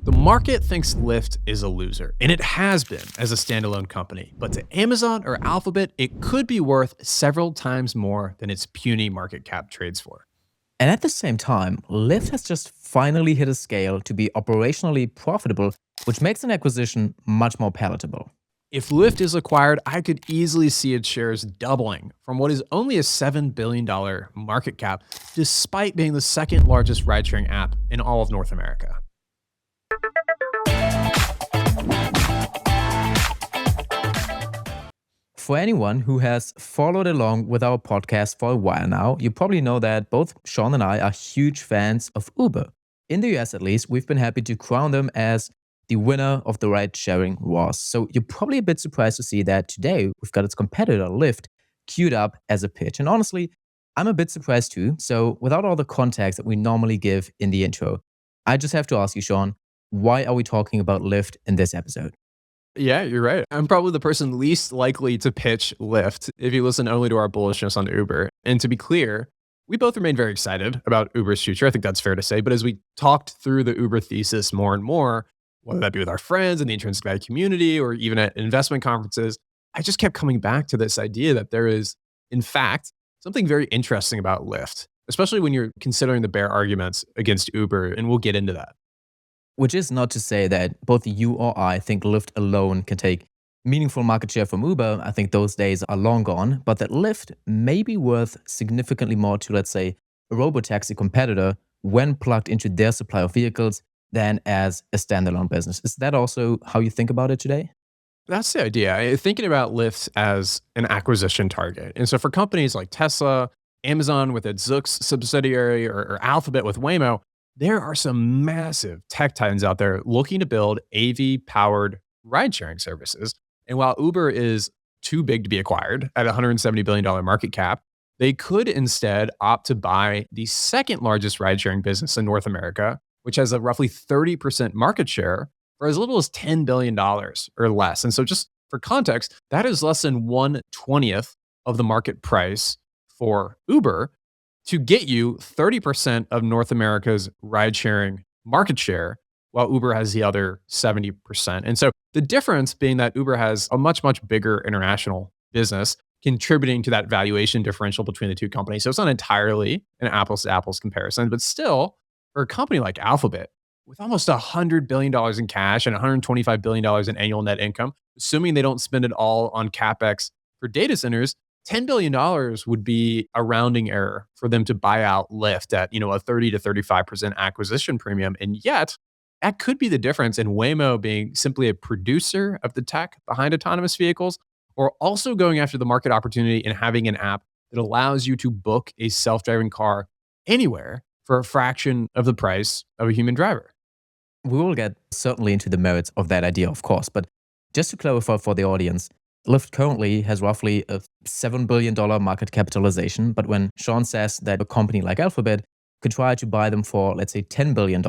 The market thinks Lyft is a loser, and it has been as a standalone company. But to Amazon or Alphabet, it could be worth several times more than its puny market cap trades for. And at the same time, Lyft has just finally hit a scale to be operationally profitable, which makes an acquisition much more palatable. If Lyft is acquired, I could easily see its shares doubling from what is only a $7 billion market cap, despite being the second largest ride sharing app in all of North America. For anyone who has followed along with our podcast for a while now, you probably know that both Shawn and I are huge fans of Uber. In the US, at least, we've been happy to crown them as the winner of the ride sharing wars. So you're probably a bit surprised to see that today we've got its competitor, Lyft, queued up as a pitch. And honestly, I'm a bit surprised too. So without all the context that we normally give in the intro, I just have to ask you, Shawn, why are we talking about Lyft in this episode? Yeah, you're right. I'm probably the person least likely to pitch Lyft if you listen only to our bullishness on Uber. And to be clear, we both remain very excited about Uber's future. I think that's fair to say. But as we talked through the Uber thesis more and more, whether that be with our friends in the intrinsic value community or even at investment conferences, I just kept coming back to this idea that there is, in fact, something very interesting about Lyft, especially when you're considering the bear arguments against Uber. And we'll get into that. Which is not to say that both you or I think Lyft alone can take meaningful market share from Uber. I think those days are long gone, but that Lyft may be worth significantly more to, let's say, a robotaxi competitor when plugged into their supply of vehicles than as a standalone business. Is that also how you think about it today? That's the idea. Thinking about Lyft as an acquisition target. And so for companies like Tesla, Amazon with its Zoox subsidiary, or Alphabet with Waymo, there are some massive tech titans out there looking to build AV powered ride sharing services. And while Uber is too big to be acquired at a $170 billion market cap, they could instead opt to buy the second largest ride sharing business in North America, which has a roughly 30% market share for as little as $10 billion or less. And so, just for context, that is less than 1/20th of the market price for Uber to get you 30% of North America's ride sharing market share, while Uber has the other 70%. And so the difference being that Uber has a much, much bigger international business contributing to that valuation differential between the two companies. So it's not entirely an apples to apples comparison, but still, for a company like Alphabet, with almost $100 billion in cash and $125 billion in annual net income, assuming they don't spend it all on CapEx for data centers, $10 billion would be a rounding error for them to buy out Lyft at, a 30 to 35% acquisition premium. And yet, that could be the difference in Waymo being simply a producer of the tech behind autonomous vehicles, or also going after the market opportunity and having an app that allows you to book a self-driving car anywhere for a fraction of the price of a human driver. We will get certainly into the merits of that idea, of course. But just to clarify for the audience, Lyft currently has roughly a $7 billion market capitalization. But when Shawn says that a company like Alphabet could try to buy them for, let's say, $10 billion,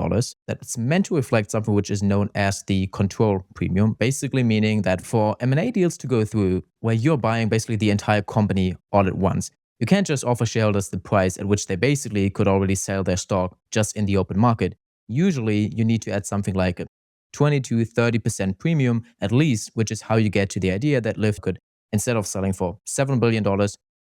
that's meant to reflect something which is known as the control premium, basically meaning that for M&A deals to go through, where you're buying basically the entire company all at once, you can't just offer shareholders the price at which they basically could already sell their stock just in the open market. Usually, you need to add something like a 20 to 30% premium at least, which is how you get to the idea that Lyft could, instead of selling for $7 billion,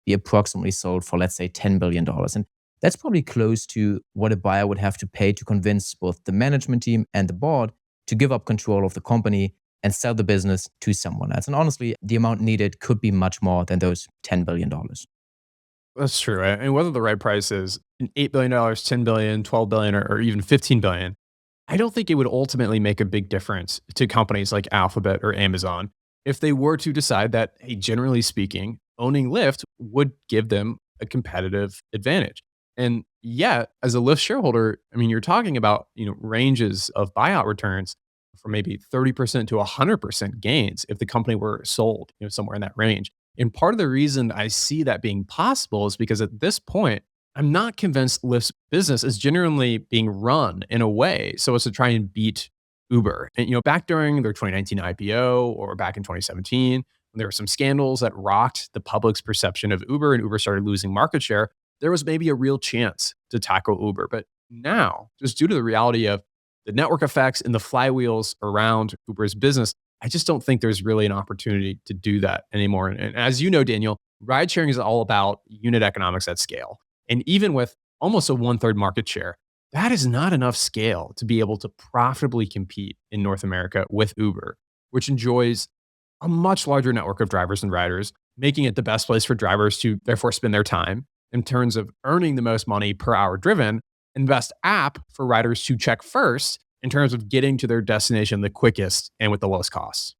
be approximately sold for, let's say, $10 billion. And that's probably close to what a buyer would have to pay to convince both the management team and the board to give up control of the company and sell the business to someone else. And honestly, the amount needed could be much more than those $10 billion. That's true. And whether the right price is $8 billion, $10 billion, $12 billion, or even $15 billion, I don't think it would ultimately make a big difference to companies like Alphabet or Amazon if they were to decide that, hey, generally speaking, owning Lyft would give them a competitive advantage. And yet, as a Lyft shareholder, I mean, you're talking about, ranges of buyout returns from maybe 30% to 100% gains if the company were sold, somewhere in that range. And part of the reason I see that being possible is because at this point, I'm not convinced Lyft's business is genuinely being run in a way so as to try and beat Uber. And back during their 2019 IPO or back in 2017, when there were some scandals that rocked the public's perception of Uber and Uber started losing market share, there was maybe a real chance to tackle Uber. But now, just due to the reality of the network effects and the flywheels around Uber's business, I just don't think there's really an opportunity to do that anymore. And as you know, Daniel, ride sharing is all about unit economics at scale. And even with almost a one-third market share, that is not enough scale to be able to profitably compete in North America with Uber, which enjoys a much larger network of drivers and riders, making it the best place for drivers to therefore spend their time in terms of earning the most money per hour driven, and best app for riders to check first in terms of getting to their destination the quickest and with the lowest costs.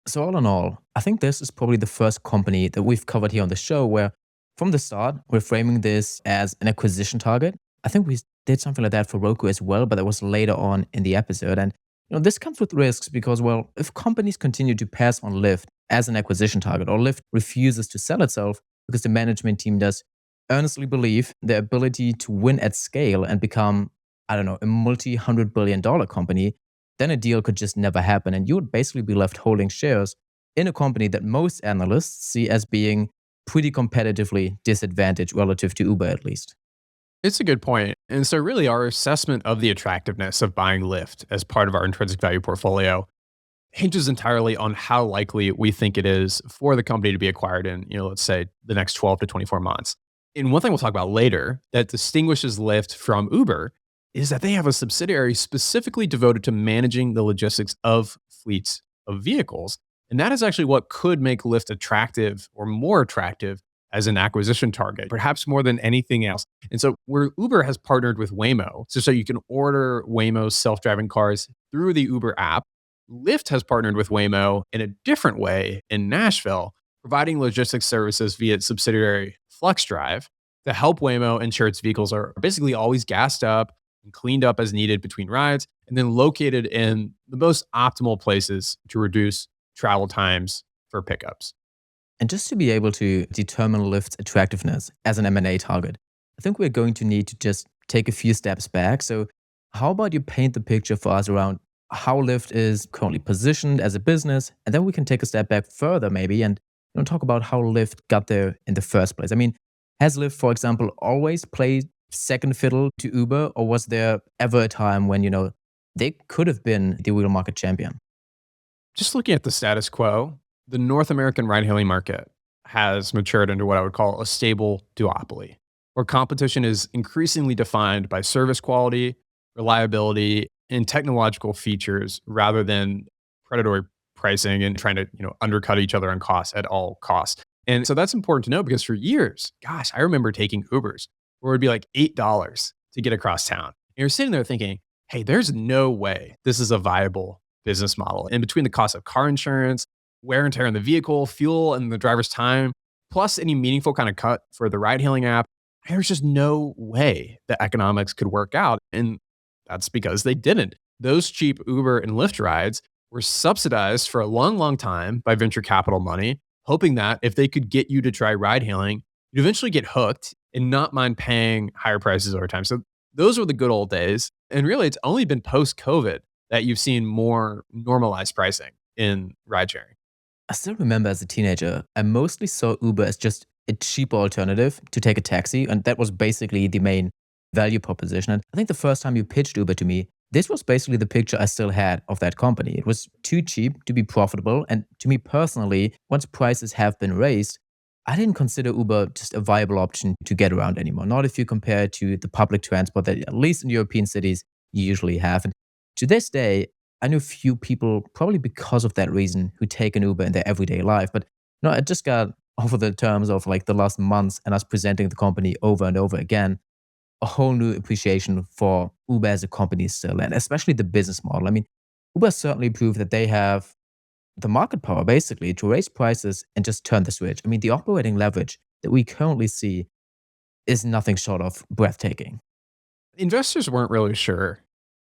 So, all in all, I think this is probably the first company that we've covered here on the show where, from the start, we're framing this as an acquisition target. I think we did something like that for Roku as well, but that was later on in the episode. And this comes with risks because, well, if companies continue to pass on Lyft as an acquisition target, or Lyft refuses to sell itself because the management team does earnestly believe their ability to win at scale and become, I don't know, a multi-$100 billion company, then a deal could just never happen. And you would basically be left holding shares in a company that most analysts see as being pretty competitively disadvantaged relative to Uber, at least. It's a good point. And so, really, our assessment of the attractiveness of buying Lyft as part of our intrinsic value portfolio hinges entirely on how likely we think it is for the company to be acquired in, let's say, the next 12 to 24 months. And one thing we'll talk about later that distinguishes Lyft from Uber is that they have a subsidiary specifically devoted to managing the logistics of fleets of vehicles. And that is actually what could make Lyft attractive or more attractive as an acquisition target, perhaps more than anything else. And so where Uber has partnered with Waymo, so you can order Waymo's self-driving cars through the Uber app, Lyft has partnered with Waymo in a different way in Nashville, providing logistics services via its subsidiary FlexDrive to help Waymo ensure its vehicles are basically always gassed up and cleaned up as needed between rides, and then located in the most optimal places to reduce travel times for pickups. And just to be able to determine Lyft's attractiveness as an M&A target, I think we're going to need to just take a few steps back. So how about you paint the picture for us around how Lyft is currently positioned as a business, and then we can take a step back further maybe and talk about how Lyft got there in the first place. I mean, has Lyft, for example, always played second fiddle to Uber, or was there ever a time when, they could have been the real market champion? Just looking at the status quo, the North American ride-hailing market has matured into what I would call a stable duopoly, where competition is increasingly defined by service quality, reliability, and technological features rather than predatory pricing and trying to undercut each other on costs at all costs. And so that's important to know because for years, gosh, I remember taking Ubers where it would be like $8 to get across town. And you're sitting there thinking, hey, there's no way this is a viable business model. And between the cost of car insurance, wear and tear on the vehicle, fuel, and the driver's time, plus any meaningful kind of cut for the ride hailing app, there's just no way the economics could work out. And that's because they didn't. Those cheap Uber and Lyft rides were subsidized for a long, long time by venture capital money, hoping that if they could get you to try ride hailing, you'd eventually get hooked and not mind paying higher prices over time. So those were the good old days. And really, it's only been post-COVID that you've seen more normalized pricing in ride sharing. I still remember as a teenager, I mostly saw Uber as just a cheaper alternative to take a taxi. And that was basically the main value proposition. And I think the first time you pitched Uber to me, this was basically the picture I still had of that company. It was too cheap to be profitable. And to me personally, once prices have been raised, I didn't consider Uber just a viable option to get around anymore. Not if you compare it to the public transport that, at least in European cities, you usually have. And to this day, I know few people, probably because of that reason, who take an Uber in their everyday life. But I just got over the terms of like the last months and us presenting the company over and over again, a whole new appreciation for Uber as a company still, and especially the business model. I mean, Uber certainly proved that they have the market power basically to raise prices and just turn the switch. I mean, the operating leverage that we currently see is nothing short of breathtaking. Investors weren't really sure,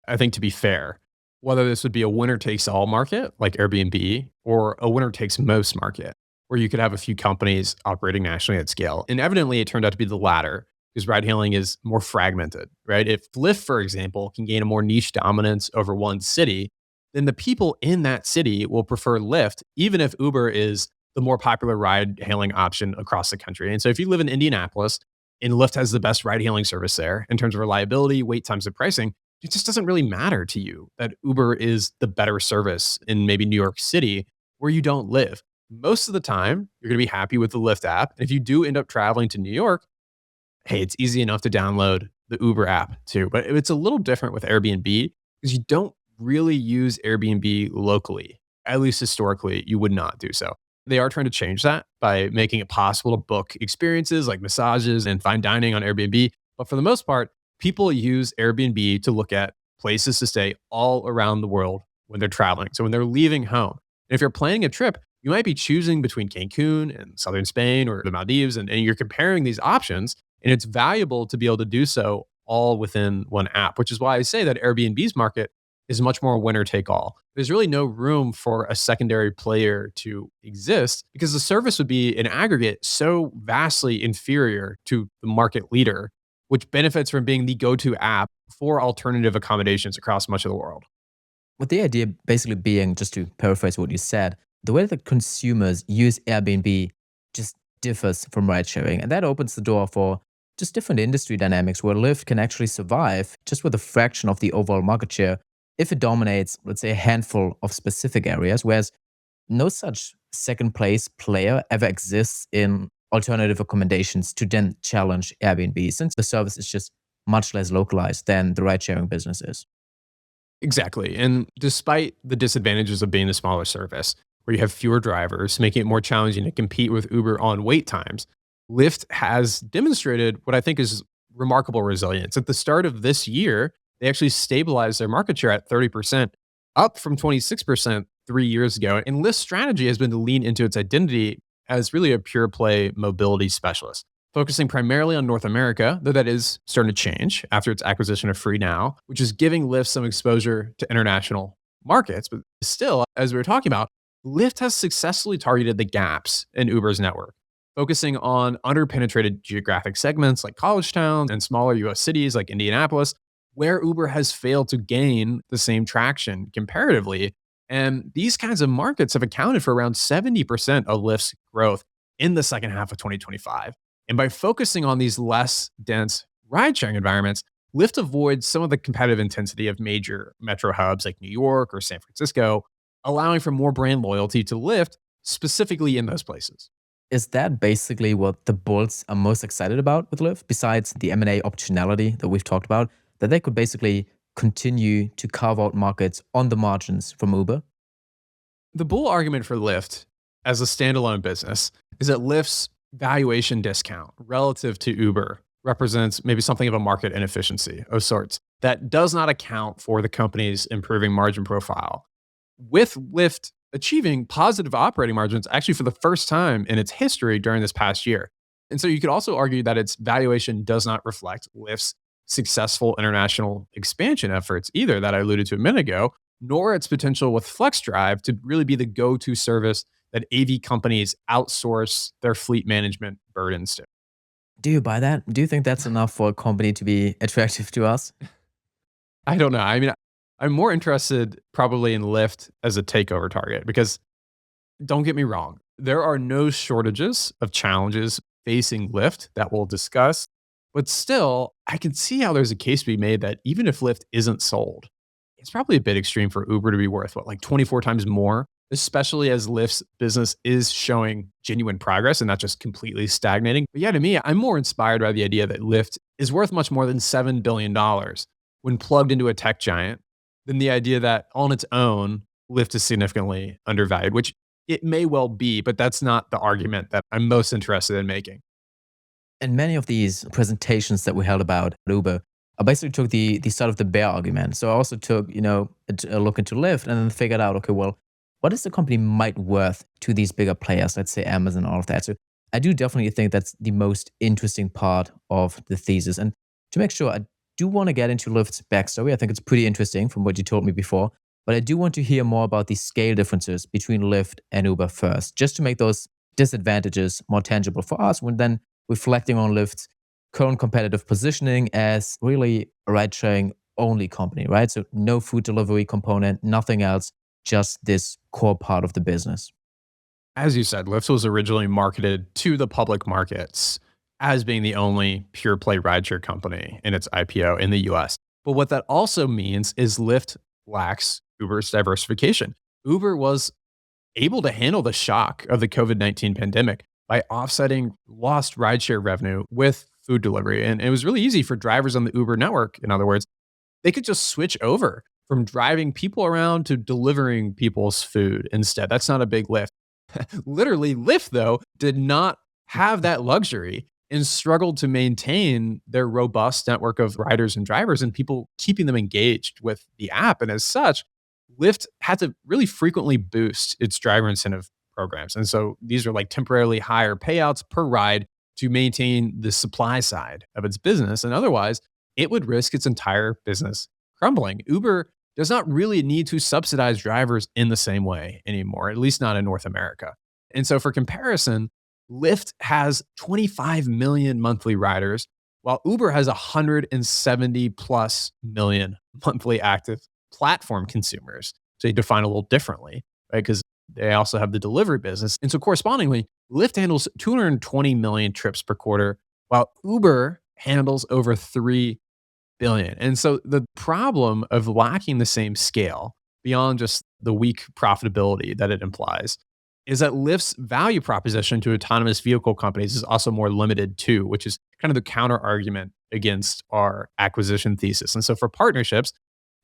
I think to be fair, whether this would be a winner takes all market like Airbnb or a winner takes most market where you could have a few companies operating nationally at scale. And evidently it turned out to be the latter because ride hailing is more fragmented, right? If Lyft, for example, can gain a more niche dominance over one city, then the people in that city will prefer Lyft, even if Uber is the more popular ride hailing option across the country. And so if you live in Indianapolis and Lyft has the best ride hailing service there in terms of reliability, wait times, and pricing, it just doesn't really matter to you that Uber is the better service in maybe New York City where you don't live. Most of the time, you're going to be happy with the Lyft app. And if you do end up traveling to New York, hey, it's easy enough to download the Uber app too. But it's a little different with Airbnb because you don't really use Airbnb locally. At least historically, you would not do so. They are trying to change that by making it possible to book experiences like massages and fine dining on Airbnb. But for the most part, people use Airbnb to look at places to stay all around the world when they're traveling. So when they're leaving home, and if you're planning a trip, you might be choosing between Cancun and southern Spain or the Maldives, and you're comparing these options. And it's valuable to be able to do so all within one app, which is why I say that Airbnb's market is much more winner take all. There's really no room for a secondary player to exist because the service would be in aggregate so vastly inferior to the market leader, which benefits from being the go to app for alternative accommodations across much of the world. With the idea basically being, just to paraphrase what you said, the way that consumers use Airbnb just differs from ride sharing. And that opens the door for just different industry dynamics where Lyft can actually survive just with a fraction of the overall market share if it dominates, let's say, a handful of specific areas, whereas no such second place player ever exists in alternative accommodations to then challenge Airbnb, since the service is just much less localized than the ride sharing business is. Exactly. And despite the disadvantages of being a smaller service, where you have fewer drivers, making it more challenging to compete with Uber on wait times, Lyft has demonstrated what I think is remarkable resilience. At the start of this year, they actually stabilized their market share at 30%, up from 26% 3 years ago. And Lyft's strategy has been to lean into its identity as really a pure play mobility specialist, focusing primarily on North America, though that is starting to change after its acquisition of Free Now, which is giving Lyft some exposure to international markets. But still, as we were talking about, Lyft has successfully targeted the gaps in Uber's network, focusing on underpenetrated geographic segments like college towns and smaller US cities like Indianapolis, where Uber has failed to gain the same traction comparatively. And these kinds of markets have accounted for around 70% of Lyft's growth in the second half of 2025. And by focusing on these less dense ride sharing environments, Lyft avoids some of the competitive intensity of major metro hubs like New York or San Francisco, allowing for more brand loyalty to Lyft specifically in those places. Is that basically what the bulls are most excited about with Lyft, besides the M&A optionality that we've talked about, that they could basically continue to carve out markets on the margins from Uber? The bull argument for Lyft as a standalone business is that Lyft's valuation discount relative to Uber represents maybe something of a market inefficiency of sorts that does not account for the company's improving margin profile. With Lyft achieving positive operating margins actually for the first time in its history during this past year. And so you could also argue that its valuation does not reflect Lyft's successful international expansion efforts either that I alluded to a minute ago, nor its potential with FlexDrive to really be the go-to service that AV companies outsource their fleet management burdens to. Do you buy that? Do you think that's enough for a company to be attractive to us? I don't know. I mean, I'm more interested probably in Lyft as a takeover target because don't get me wrong, there are no shortages of challenges facing Lyft that we'll discuss. But still, I can see how there's a case to be made that even if Lyft isn't sold, it's probably a bit extreme for Uber to be worth what, like 24 times more, especially as Lyft's business is showing genuine progress and not just completely stagnating. But yeah, to me, I'm more inspired by the idea that Lyft is worth much more than $7 billion dollars when plugged into a tech giant than the idea that on its own, Lyft is significantly undervalued, which it may well be, but that's not the argument that I'm most interested in making. And many of these presentations that we held about Uber, I basically took the side of the bear argument. So I also took, a look into Lyft and then figured out, okay, well, what is the company might worth to these bigger players, let's say Amazon, all of that. So I do definitely think that's the most interesting part of the thesis. And to make sure, I do want to get into Lyft's backstory. I think it's pretty interesting from what you told me before. But I do want to hear more about the scale differences between Lyft and Uber first, just to make those disadvantages more tangible for us when then reflecting on Lyft's current competitive positioning as really a ride sharing only company, right? So no food delivery component, nothing else, just this core part of the business. As you said, Lyft was originally marketed to the public markets as being the only pure play rideshare company in its IPO in the US. But what that also means is Lyft lacks Uber's diversification. Uber was able to handle the shock of the COVID-19 pandemic by offsetting lost rideshare revenue with food delivery. And it was really easy for drivers on the Uber network, in other words, they could just switch over from driving people around to delivering people's food instead. That's not a big lift. Literally, Lyft, though, did not have that luxury and struggled to maintain their robust network of riders and drivers and people keeping them engaged with the app. And as such, Lyft had to really frequently boost its driver incentive programs. And so these are like temporarily higher payouts per ride to maintain the supply side of its business. And otherwise, it would risk its entire business crumbling. Uber does not really need to subsidize drivers in the same way anymore, at least not in North America. And so, for comparison, Lyft has 25 million monthly riders, while Uber has 170 plus million monthly active platform consumers. So, you define a little differently, right? Because they also have the delivery business. And so, correspondingly, Lyft handles 220 million trips per quarter, while Uber handles over 3 billion. And so the problem of lacking the same scale beyond just the weak profitability that it implies is that Lyft's value proposition to autonomous vehicle companies is also more limited too, which is kind of the counter argument against our acquisition thesis. And so for partnerships,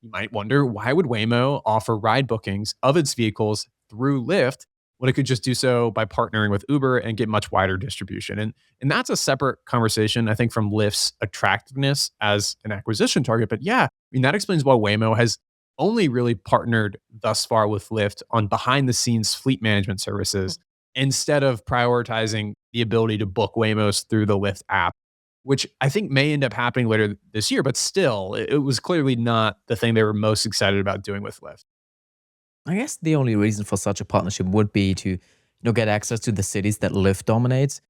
you might wonder, why would Waymo offer ride bookings of its vehicles through Lyft when it could just do so by partnering with Uber and get much wider distribution? And that's a separate conversation, I think, from Lyft's attractiveness as an acquisition target. But yeah, I mean, that explains why Waymo has only really partnered thus far with Lyft on behind the scenes fleet management services instead of prioritizing the ability to book Waymos through the Lyft app, which I think may end up happening later this year. But still, it was clearly not the thing they were most excited about doing with Lyft. I guess the only reason for such a partnership would be to, get access to the cities that Lyft dominates.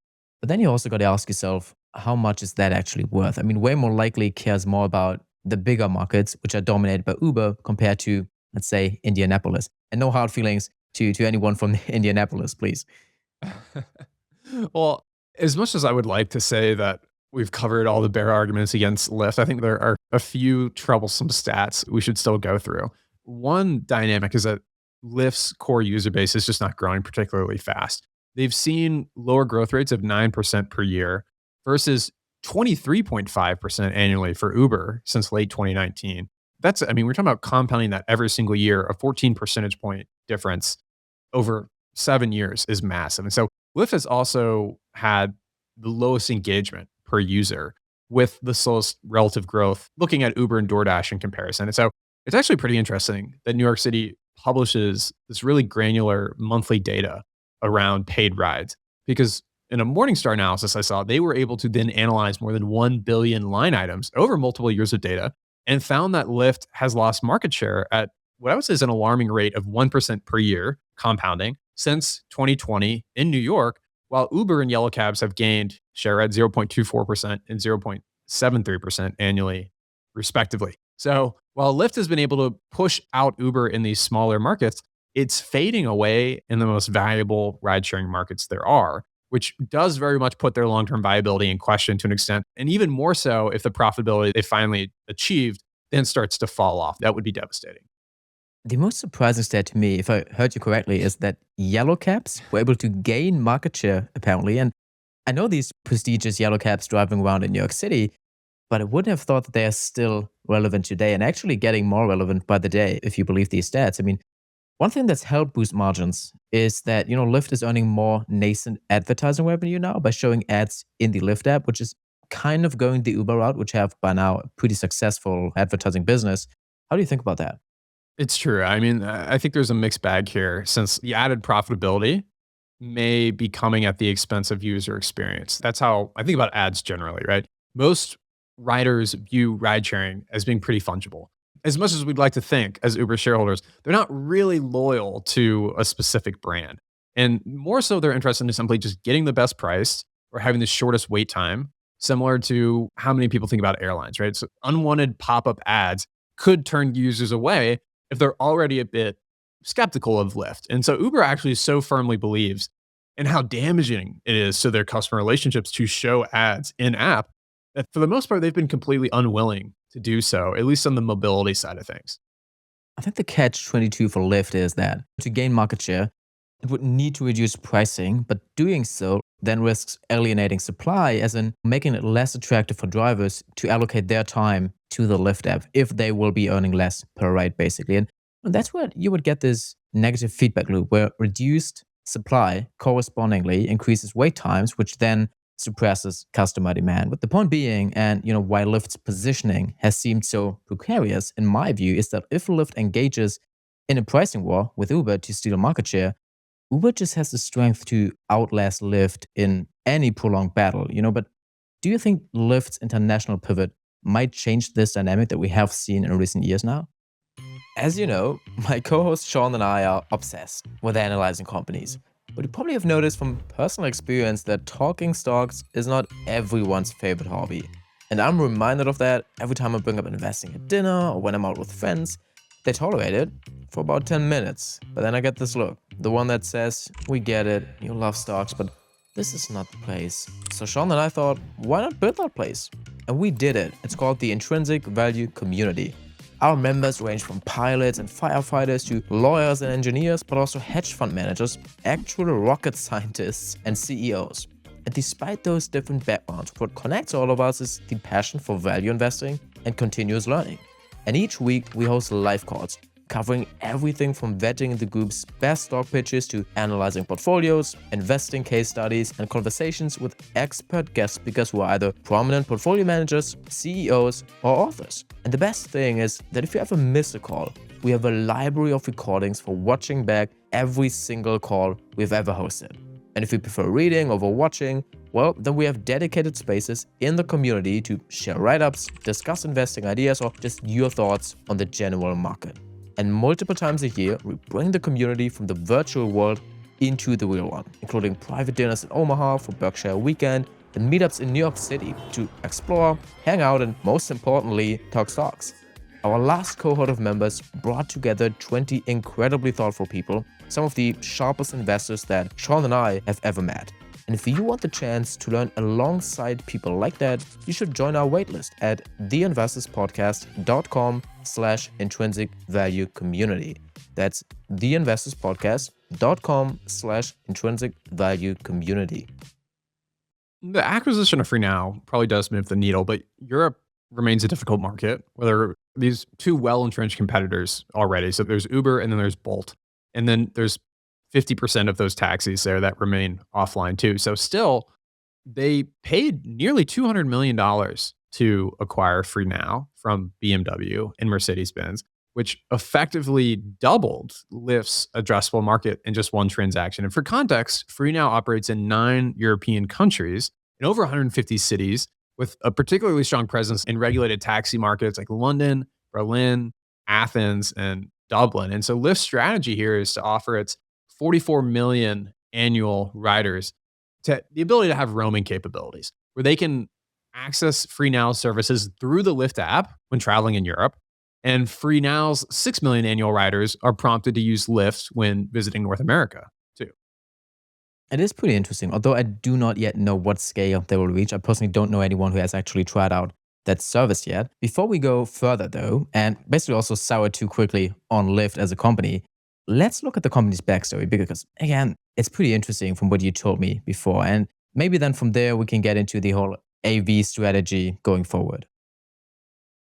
But then you also got to ask yourself, how much is that actually worth? I mean, way more likely cares more about the bigger markets, which are dominated by Uber, compared to, let's say, Indianapolis. And no hard feelings to anyone from Indianapolis, please. Well, as much as I would like to say that we've covered all the bear arguments against Lyft, I think there are a few troublesome stats we should still go through. One dynamic is that Lyft's core user base is just not growing particularly fast. They've seen lower growth rates of 9% per year versus 23.5% annually for Uber since late 2019. I mean, we're talking about compounding that every single year. A 14 percentage point difference over 7 years is massive. And so Lyft has also had the lowest engagement per user with the slowest relative growth, looking at Uber and DoorDash in comparison. And so it's actually pretty interesting that New York City publishes this really granular monthly data around paid rides, because in a Morningstar analysis I saw, they were able to then analyze more than 1 billion line items over multiple years of data and found that Lyft has lost market share at what I would say is an alarming rate of 1% per year compounding since 2020 in New York, while Uber and Yellow Cabs have gained share at 0.24% and 0.73% annually, respectively. So while Lyft has been able to push out Uber in these smaller markets, it's fading away in the most valuable ride sharing markets there are, which does very much put their long term viability in question to an extent. And even more so if the profitability they finally achieved then starts to fall off. That would be devastating. The most surprising stat to me, if I heard you correctly, is that yellow cabs were able to gain market share, apparently. And I know these prestigious yellow cabs driving around in New York City, but I wouldn't have thought that they are still relevant today and actually getting more relevant by the day, if you believe these stats. I mean, one thing that's helped boost margins is that, Lyft is earning more nascent advertising revenue now by showing ads in the Lyft app, which is kind of going the Uber route, which have by now a pretty successful advertising business. How do you think about that? It's true. I mean, I think there's a mixed bag here since the added profitability may be coming at the expense of user experience. That's how I think about ads generally, right? Most riders view ride sharing as being pretty fungible. As much as we'd like to think as Uber shareholders, they're not really loyal to a specific brand. And more so, they're interested in simply just getting the best price or having the shortest wait time, similar to how many people think about airlines, right? So unwanted pop-up ads could turn users away if they're already a bit skeptical of Lyft. And so Uber actually so firmly believes in how damaging it is to their customer relationships to show ads in app that for the most part, they've been completely unwilling to do so, at least on the mobility side of things. I think the catch 22 for Lyft is that to gain market share, it would need to reduce pricing, but doing so then risks alienating supply, as in making it less attractive for drivers to allocate their time to the Lyft app if they will be earning less per ride, basically. And that's where you would get this negative feedback loop where reduced supply correspondingly increases wait times, which then suppresses customer demand. But the point being, and why Lyft's positioning has seemed so precarious, in my view, is that if Lyft engages in a pricing war with Uber to steal market share, Uber just has the strength to outlast Lyft in any prolonged battle. But do you think Lyft's international pivot might change this dynamic that we have seen in recent years now? As you know, my co host Shawn and I are obsessed with analyzing companies. But you probably have noticed from personal experience that talking stocks is not everyone's favorite hobby. And I'm reminded of that every time I bring up investing at dinner or when I'm out with friends. They tolerate it for about 10 minutes, but then I get this look. The one that says, "We get it, you love stocks, but this is not the place." So Shawn and I thought, why not build that place? And we did it. It's called the Intrinsic Value Community. Our members range from pilots and firefighters to lawyers and engineers, but also hedge fund managers, actual rocket scientists, and CEOs. And despite those different backgrounds, what connects all of us is the passion for value investing and continuous learning. And each week, we host live calls, covering everything from vetting the group's best stock pitches to analyzing portfolios, investing case studies, and conversations with expert guest speakers who are either prominent portfolio managers, CEOs, or authors. And the best thing is that if you ever miss a call, we have a library of recordings for watching back every single call we've ever hosted. And if you prefer reading over watching, well, then we have dedicated spaces in the community to share write-ups, discuss investing ideas, or just your thoughts on the general market. And multiple times a year, we bring the community from the virtual world into the real one, including private dinners in Omaha for Berkshire Weekend and meetups in New York City to explore, hang out, and most importantly, talk stocks. Our last cohort of members brought together 20 incredibly thoughtful people, some of the sharpest investors that Shawn and I have ever met. And if you want the chance to learn alongside people like that, you should join our waitlist at theinvestorspodcast.com/intrinsic value community. That's theinvestorspodcast.com/intrinsic value community. The acquisition of FreeNow probably does move the needle, but Europe remains a difficult market. Whether these two well-entrenched competitors already, so there's Uber and then there's Bolt, and then there's 50% of those taxis there that remain offline too. So still, they paid nearly $200 million to acquire FreeNow from BMW and Mercedes-Benz, which effectively doubled Lyft's addressable market in just one transaction. And for context, FreeNow operates in 9 European countries in over 150 cities with a particularly strong presence in regulated taxi markets like London, Berlin, Athens, and Dublin. And so Lyft's strategy here is to offer its 44 million annual riders to the ability to have roaming capabilities where they can access FreeNow services through the Lyft app when traveling in Europe. And FreeNow's 6 million annual riders are prompted to use Lyft when visiting North America too. It is pretty interesting, although I do not yet know what scale they will reach. I personally don't know anyone who has actually tried out that service yet. Before we go further though, and basically also sour too quickly on Lyft as a company, let's look at the company's backstory because, again, it's pretty interesting from what you told me before. And maybe then from there, we can get into the whole AV strategy going forward.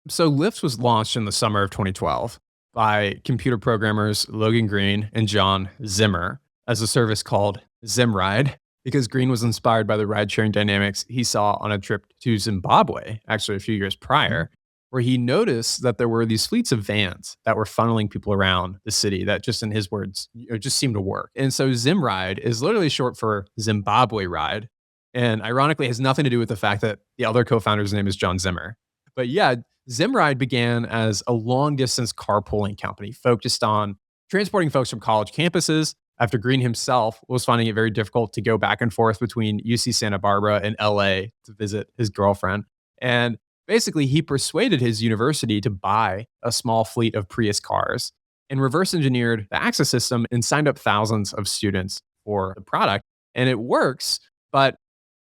So Lyft was launched in the summer of 2012 by computer programmers Logan Green and John Zimmer as a service called Zimride, because Green was inspired by the ride-sharing dynamics he saw on a trip to Zimbabwe, actually a few years prior, where he noticed that there were these fleets of vans that were funneling people around the city that just, in his words, just seemed to work. And so Zimride is literally short for Zimbabwe Ride, and ironically has nothing to do with the fact that the other co-founder's name is John Zimmer. But yeah, Zimride began as a long-distance carpooling company focused on transporting folks from college campuses after Green himself was finding it very difficult to go back and forth between UC Santa Barbara and LA to visit his girlfriend. And basically, he persuaded his university to buy a small fleet of Prius cars and reverse engineered the access system and signed up thousands of students for the product. And it works, but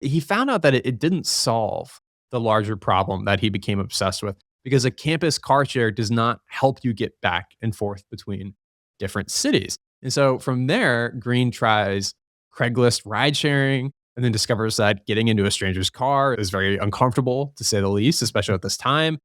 he found out that it didn't solve the larger problem that he became obsessed with, because a campus car share does not help you get back and forth between different cities. And so from there, Green tries Craigslist ride sharing and then discovers that getting into a stranger's car is very uncomfortable, to say the least, especially at this time.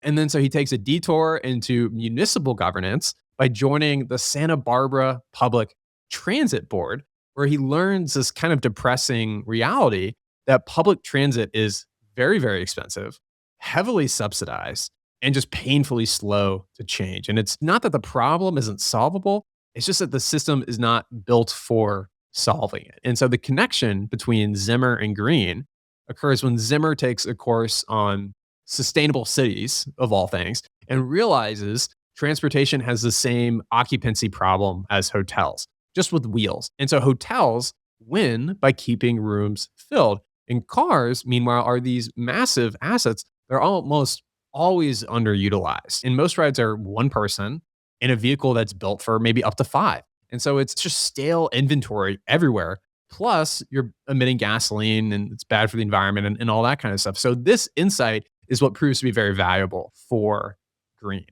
And then so he takes a detour into municipal governance by joining the Santa Barbara Public Transit Board, where he learns this kind of depressing reality that public transit is very, very expensive, heavily subsidized, and just painfully slow to change. And it's not that the problem isn't solvable, it's just that the system is not built for solving it. And so the connection between Zimmer and Green occurs when Zimmer takes a course on sustainable cities, of all things, and realizes transportation has the same occupancy problem as hotels, just with wheels. And so hotels win by keeping rooms filled. And cars, meanwhile, are these massive assets. They're almost always underutilized. And most rides are one person in a vehicle that's built for maybe up to five. And so it's just stale inventory everywhere. Plus, you're emitting gasoline and it's bad for the environment and all that kind of stuff. So, this insight is what proves to be very valuable for Green.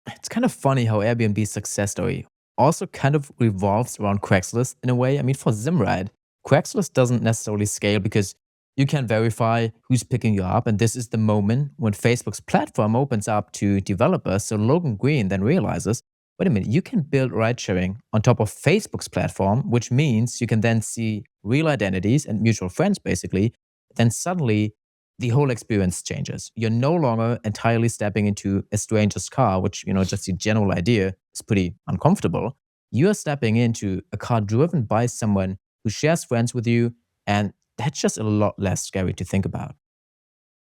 It's kind of funny how Airbnb's success story also kind of revolves around Craigslist in a way. I mean, for Zimride, Craigslist doesn't necessarily scale because you can verify who's picking you up. And this is the moment when Facebook's platform opens up to developers. So Logan Green then realizes, wait a minute, you can build ride sharing on top of Facebook's platform, which means you can then see real identities and mutual friends, basically. Then suddenly the whole experience changes. You're no longer entirely stepping into a stranger's car, which, just the general idea is pretty uncomfortable. You're stepping into a car driven by someone who shares friends with you. And that's just a lot less scary to think about.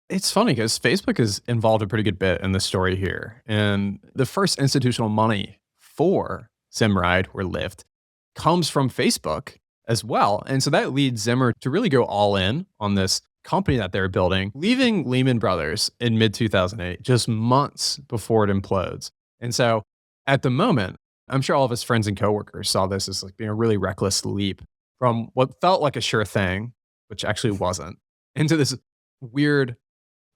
It's funny because Facebook is involved a pretty good bit in the story here. And the first institutional money for Zimride or Lyft comes from Facebook as well. And so that leads Zimmer to really go all in on this company that they're building, leaving Lehman Brothers in mid 2008, just months before it implodes. And so at the moment, I'm sure all of his friends and coworkers saw this as like being a really reckless leap from what felt like a sure thing, which actually wasn't, into this weird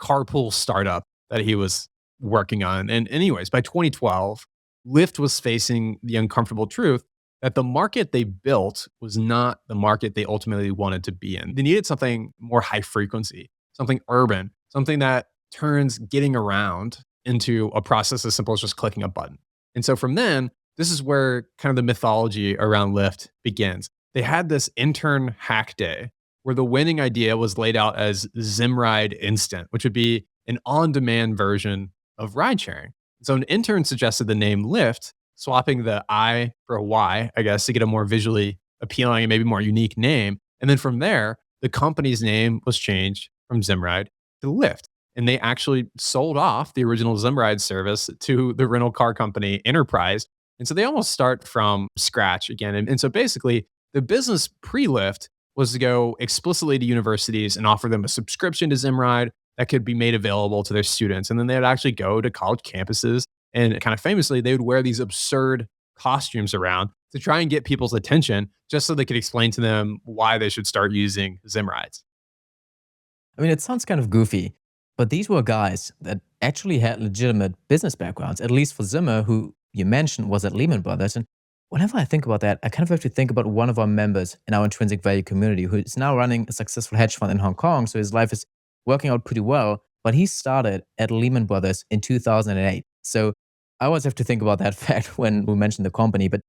carpool startup that he was working on. And anyways, by 2012, Lyft was facing the uncomfortable truth that the market they built was not the market they ultimately wanted to be in. They needed something more high frequency, something urban, something that turns getting around into a process as simple as just clicking a button. And so from then, this is where kind of the mythology around Lyft begins. They had this intern hack day where the winning idea was laid out as Zimride Instant, which would be an on-demand version of ride sharing. So an intern suggested the name Lyft, swapping the I for a Y, I guess, to get a more visually appealing and maybe more unique name. And then from there, the company's name was changed from Zimride to Lyft. And they actually sold off the original Zimride service to the rental car company Enterprise. And so they almost start from scratch again. And so basically, the business pre-Lyft was to go explicitly to universities and offer them a subscription to Zimride that could be made available to their students. And then they would actually go to college campuses and kind of famously, they would wear these absurd costumes around to try and get people's attention just so they could explain to them why they should start using Zimrides. I mean, it sounds kind of goofy, but these were guys that actually had legitimate business backgrounds, at least for Zimmer, who you mentioned was at Lehman Brothers. And whenever I think about that, I kind of have to think about one of our members in our intrinsic value community who is now running a successful hedge fund in Hong Kong. So his life is working out pretty well, but he started at Lehman Brothers in 2008. So I always have to think about that fact when we mention the company. But,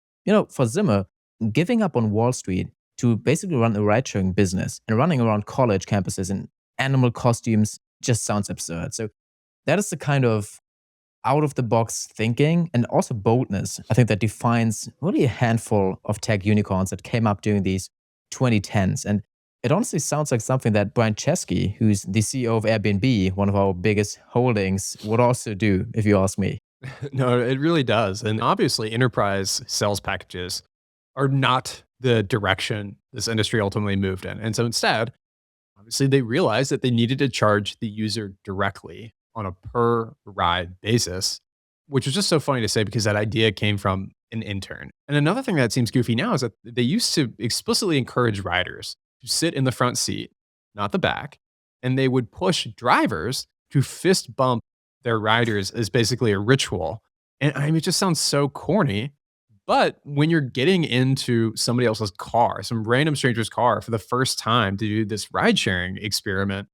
for Zimmer, giving up on Wall Street to basically run a ride sharing business and running around college campuses in animal costumes just sounds absurd. So that is the kind of out of the box thinking and also boldness, I think, that defines really a handful of tech unicorns that came up during these 2010s. And it honestly sounds like something that Brian Chesky, who's the CEO of Airbnb, one of our biggest holdings, would also do, if you ask me. No, it really does. And obviously, enterprise sales packages are not the direction this industry ultimately moved in. And so instead, obviously, they realized that they needed to charge the user directly on a per ride basis, which was just so funny to say because that idea came from an intern. And another thing that seems goofy now is that they used to explicitly encourage riders to sit in the front seat, not the back, and they would push drivers to fist bump their riders as basically a ritual. And I mean, it just sounds so corny. But when you're getting into somebody else's car, some random stranger's car for the first time to do this ride sharing experiment,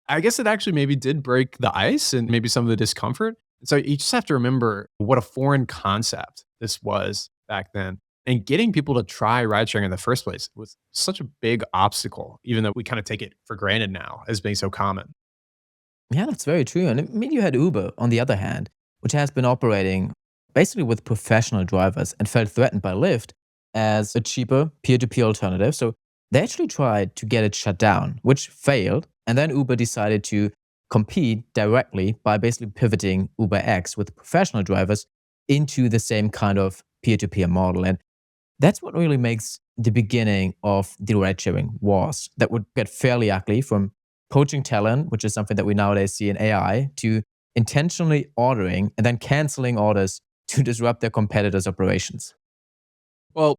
I guess it actually maybe did break the ice and maybe some of the discomfort. So you just have to remember what a foreign concept this was back then. And getting people to try ride sharing in the first place was such a big obstacle, even though we kind of take it for granted now as being so common. Yeah, that's very true. And I mean, you had Uber, on the other hand, which has been operating basically with professional drivers and felt threatened by Lyft as a cheaper peer to peer alternative. So they actually tried to get it shut down, which failed. And then Uber decided to compete directly by basically pivoting UberX with professional drivers into the same kind of peer to peer model. And that's what really makes the beginning of the ride sharing wars that would get fairly ugly, from poaching talent, which is something that we nowadays see in AI, to intentionally ordering and then canceling orders to disrupt their competitors' operations. Well,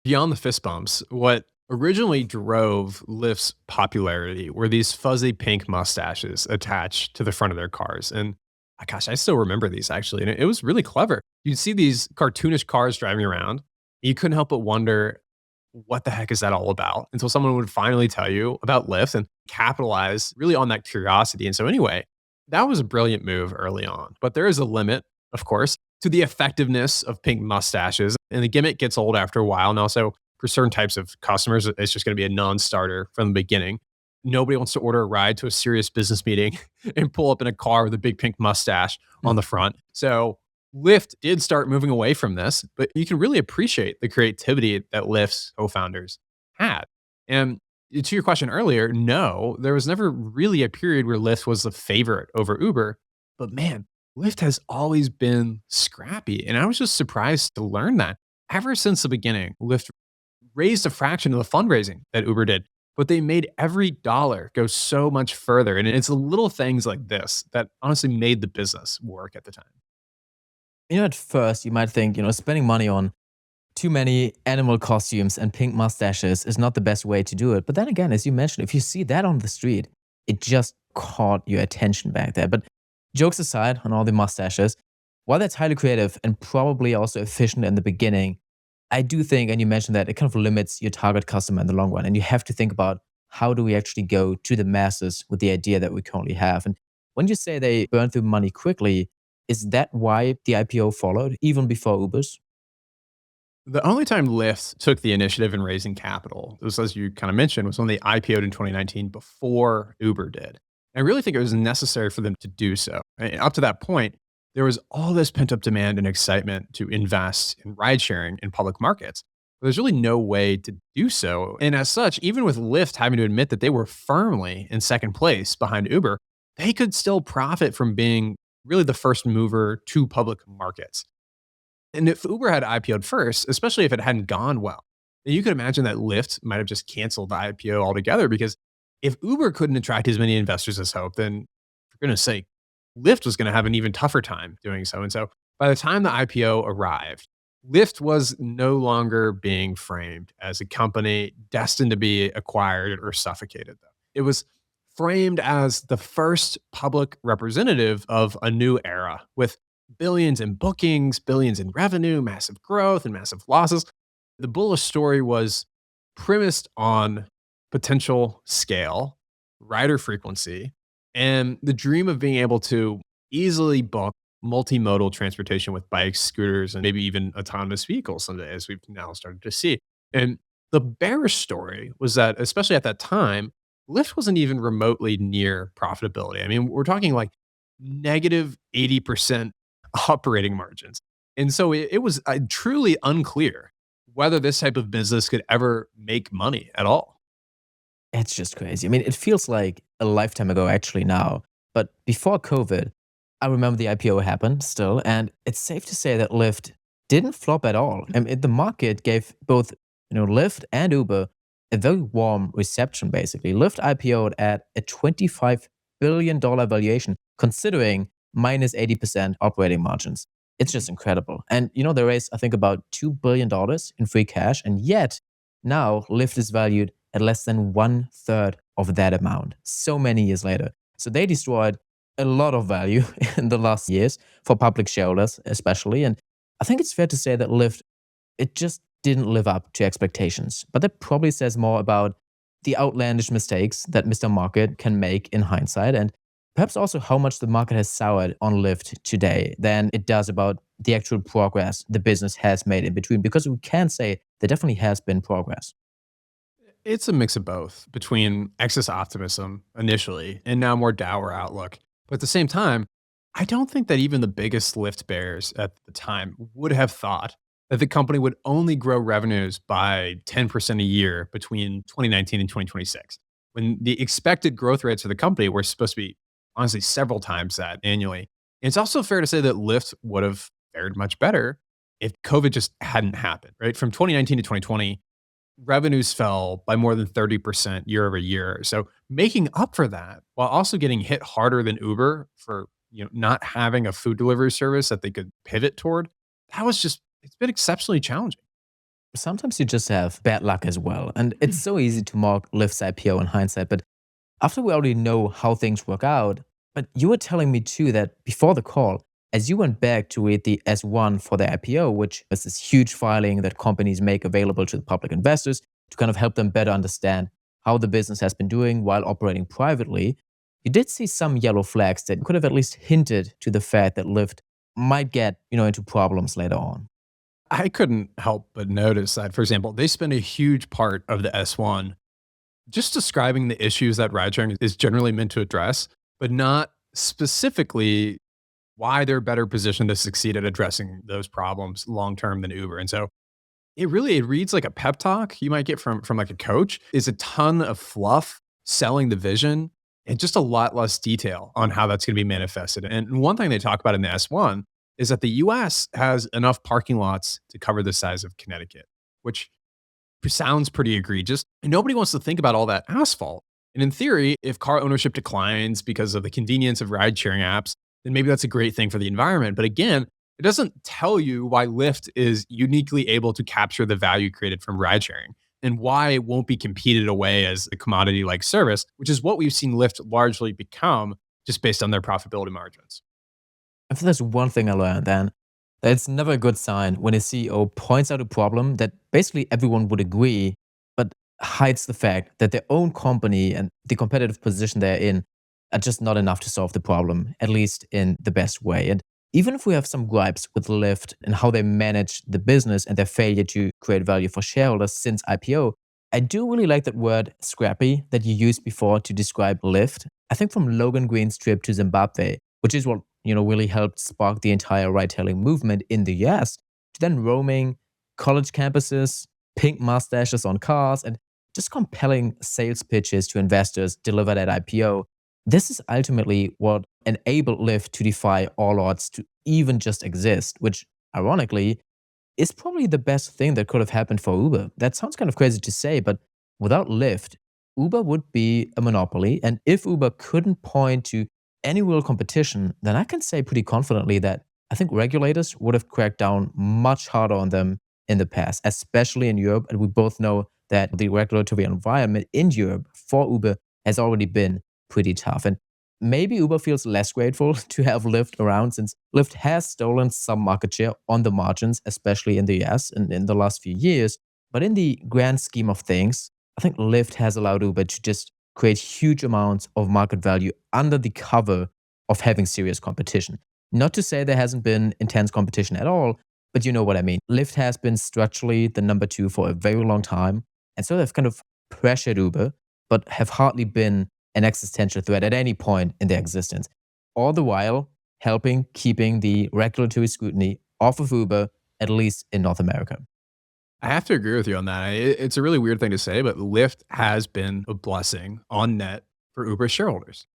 beyond the fist bumps, what originally drove Lyft's popularity were these fuzzy pink mustaches attached to the front of their cars. And gosh, I still remember these actually. And it was really clever. You'd see these cartoonish cars driving around. You couldn't help but wonder, what the heck is that all about? Until someone would finally tell you about Lyft and capitalize really on that curiosity. And so, anyway, that was a brilliant move early on. But there is a limit, of course, to the effectiveness of pink mustaches. And the gimmick gets old after a while. And also, for certain types of customers, it's just going to be a non starter from the beginning. Nobody wants to order a ride to a serious business meeting and pull up in a car with a big pink mustache on the front. So, Lyft did start moving away from this, but you can really appreciate the creativity that Lyft's co-founders had. And to your question earlier, no, there was never really a period where Lyft was the favorite over Uber. But man, Lyft has always been scrappy. And I was just surprised to learn that. Ever since the beginning, Lyft raised a fraction of the fundraising that Uber did, but they made every dollar go so much further. And it's the little things like this that honestly made the business work at the time. At first, you might think, spending money on too many animal costumes and pink mustaches is not the best way to do it. But then again, as you mentioned, if you see that on the street, it just caught your attention back there. But jokes aside on all the mustaches, while that's highly creative and probably also efficient in the beginning, I do think, and you mentioned that, it kind of limits your target customer in the long run. And you have to think about, how do we actually go to the masses with the idea that we currently have? And when you say they burn through money quickly, is that why the IPO followed even before Uber's? The only time Lyft took the initiative in raising capital, was as you kind of mentioned, was when they IPO'd in 2019 before Uber did. I really think it was necessary for them to do so. And up to that point, there was all this pent up demand and excitement to invest in ride sharing in public markets. There's really no way to do so. And as such, even with Lyft having to admit that they were firmly in second place behind Uber, they could still profit from being really the first mover to public markets. And if Uber had IPO'd first, especially if it hadn't gone well, then you could imagine that Lyft might have just canceled the IPO altogether, because if Uber couldn't attract as many investors as hoped, then for goodness sake, Lyft was going to have an even tougher time doing so. And so by the time the IPO arrived, Lyft was no longer being framed as a company destined to be acquired or suffocated, though. It was framed as the first public representative of a new era with billions in bookings, billions in revenue, massive growth, and massive losses. The bullish story was premised on potential scale, rider frequency, and the dream of being able to easily book multimodal transportation with bikes, scooters, and maybe even autonomous vehicles someday, as we've now started to see. And the bearish story was that, especially at that time, Lyft wasn't even remotely near profitability. I mean, we're talking like negative 80% operating margins. And so it was truly unclear whether this type of business could ever make money at all. It's just crazy. I mean, it feels like a lifetime ago actually now. But before COVID, I remember the IPO happened still, and it's safe to say that Lyft didn't flop at all. I mean, the market gave both, Lyft and Uber a very warm reception. Basically, Lyft IPO'd at a $25 billion valuation, considering minus 80% operating margins. It's just incredible. And they raised, I think, about $2 billion in free cash, and yet now Lyft is valued at less than one third of that amount. So many years later, so they destroyed a lot of value in the last years for public shareholders, especially. And I think it's fair to say that Lyft, it just didn't live up to expectations. But that probably says more about the outlandish mistakes that Mr. Market can make in hindsight, and perhaps also how much the market has soured on Lyft today than it does about the actual progress the business has made in between. Because we can say there definitely has been progress. It's a mix of both between excess optimism initially and now more dour outlook. But at the same time, I don't think that even the biggest Lyft bears at the time would have thought that the company would only grow revenues by 10% a year between 2019 and 2026, when the expected growth rates of the company were supposed to be honestly several times that annually. It's also fair to say that Lyft would have fared much better if COVID just hadn't happened, right? From 2019 to 2020, revenues fell by more than 30% year over year. So making up for that while also getting hit harder than Uber for, not having a food delivery service that they could pivot toward, that was just it's been exceptionally challenging. Sometimes you just have bad luck as well. And it's so easy to mock Lyft's IPO in hindsight. But after we already know how things work out, but you were telling me too that before the call, as you went back to read the S1 for the IPO, which is this huge filing that companies make available to the public investors to kind of help them better understand how the business has been doing while operating privately, you did see some yellow flags that could have at least hinted to the fact that Lyft might get, into problems later on. I couldn't help but notice that, for example, they spend a huge part of the S1 just describing the issues that ridesharing is generally meant to address, but not specifically why they're better positioned to succeed at addressing those problems long term than Uber. And so it reads like a pep talk you might get from like a coach. Is a ton of fluff selling the vision and just a lot less detail on how that's going to be manifested. And one thing they talk about in the S1 is that the US has enough parking lots to cover the size of Connecticut, which sounds pretty egregious. And nobody wants to think about all that asphalt. And in theory, if car ownership declines because of the convenience of ride sharing apps, then maybe that's a great thing for the environment. But again, it doesn't tell you why Lyft is uniquely able to capture the value created from ride sharing and why it won't be competed away as a commodity like service, which is what we've seen Lyft largely become just based on their profitability margins. If there's one thing I learned, then that it's never a good sign when a CEO points out a problem that basically everyone would agree, but hides the fact that their own company and the competitive position they're in are just not enough to solve the problem, at least in the best way. And even if we have some gripes with Lyft and how they manage the business and their failure to create value for shareholders since IPO, I do really like that word scrappy that you used before to describe Lyft. I think from Logan Green's trip to Zimbabwe, which is what really helped spark the entire ride-hailing movement in the US, to then roaming college campuses, pink mustaches on cars, and just compelling sales pitches to investors delivered at IPO. This is ultimately what enabled Lyft to defy all odds to even just exist, which ironically is probably the best thing that could have happened for Uber. That sounds kind of crazy to say, but without Lyft, Uber would be a monopoly. And if Uber couldn't point to any real competition, then I can say pretty confidently that I think regulators would have cracked down much harder on them in the past, especially in Europe. And we both know that the regulatory environment in Europe for Uber has already been pretty tough. And maybe Uber feels less grateful to have Lyft around since Lyft has stolen some market share on the margins, especially in the US and in the last few years. But in the grand scheme of things, I think Lyft has allowed Uber to just create huge amounts of market value under the cover of having serious competition. Not to say there hasn't been intense competition at all, but you know what I mean. Lyft has been structurally the number two for a very long time. And so they've kind of pressured Uber, but have hardly been an existential threat at any point in their existence. All the while helping keeping the regulatory scrutiny off of Uber, at least in North America. I have to agree with you on that. It's a really weird thing to say, but Lyft has been a blessing on net for Uber shareholders.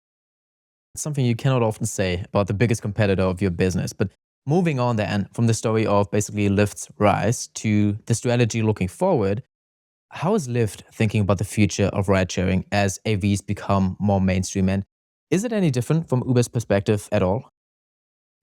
It's something you cannot often say about the biggest competitor of your business. But moving on then from the story of basically Lyft's rise to the strategy looking forward, how is Lyft thinking about the future of ride sharing as AVs become more mainstream? And is it any different from Uber's perspective at all?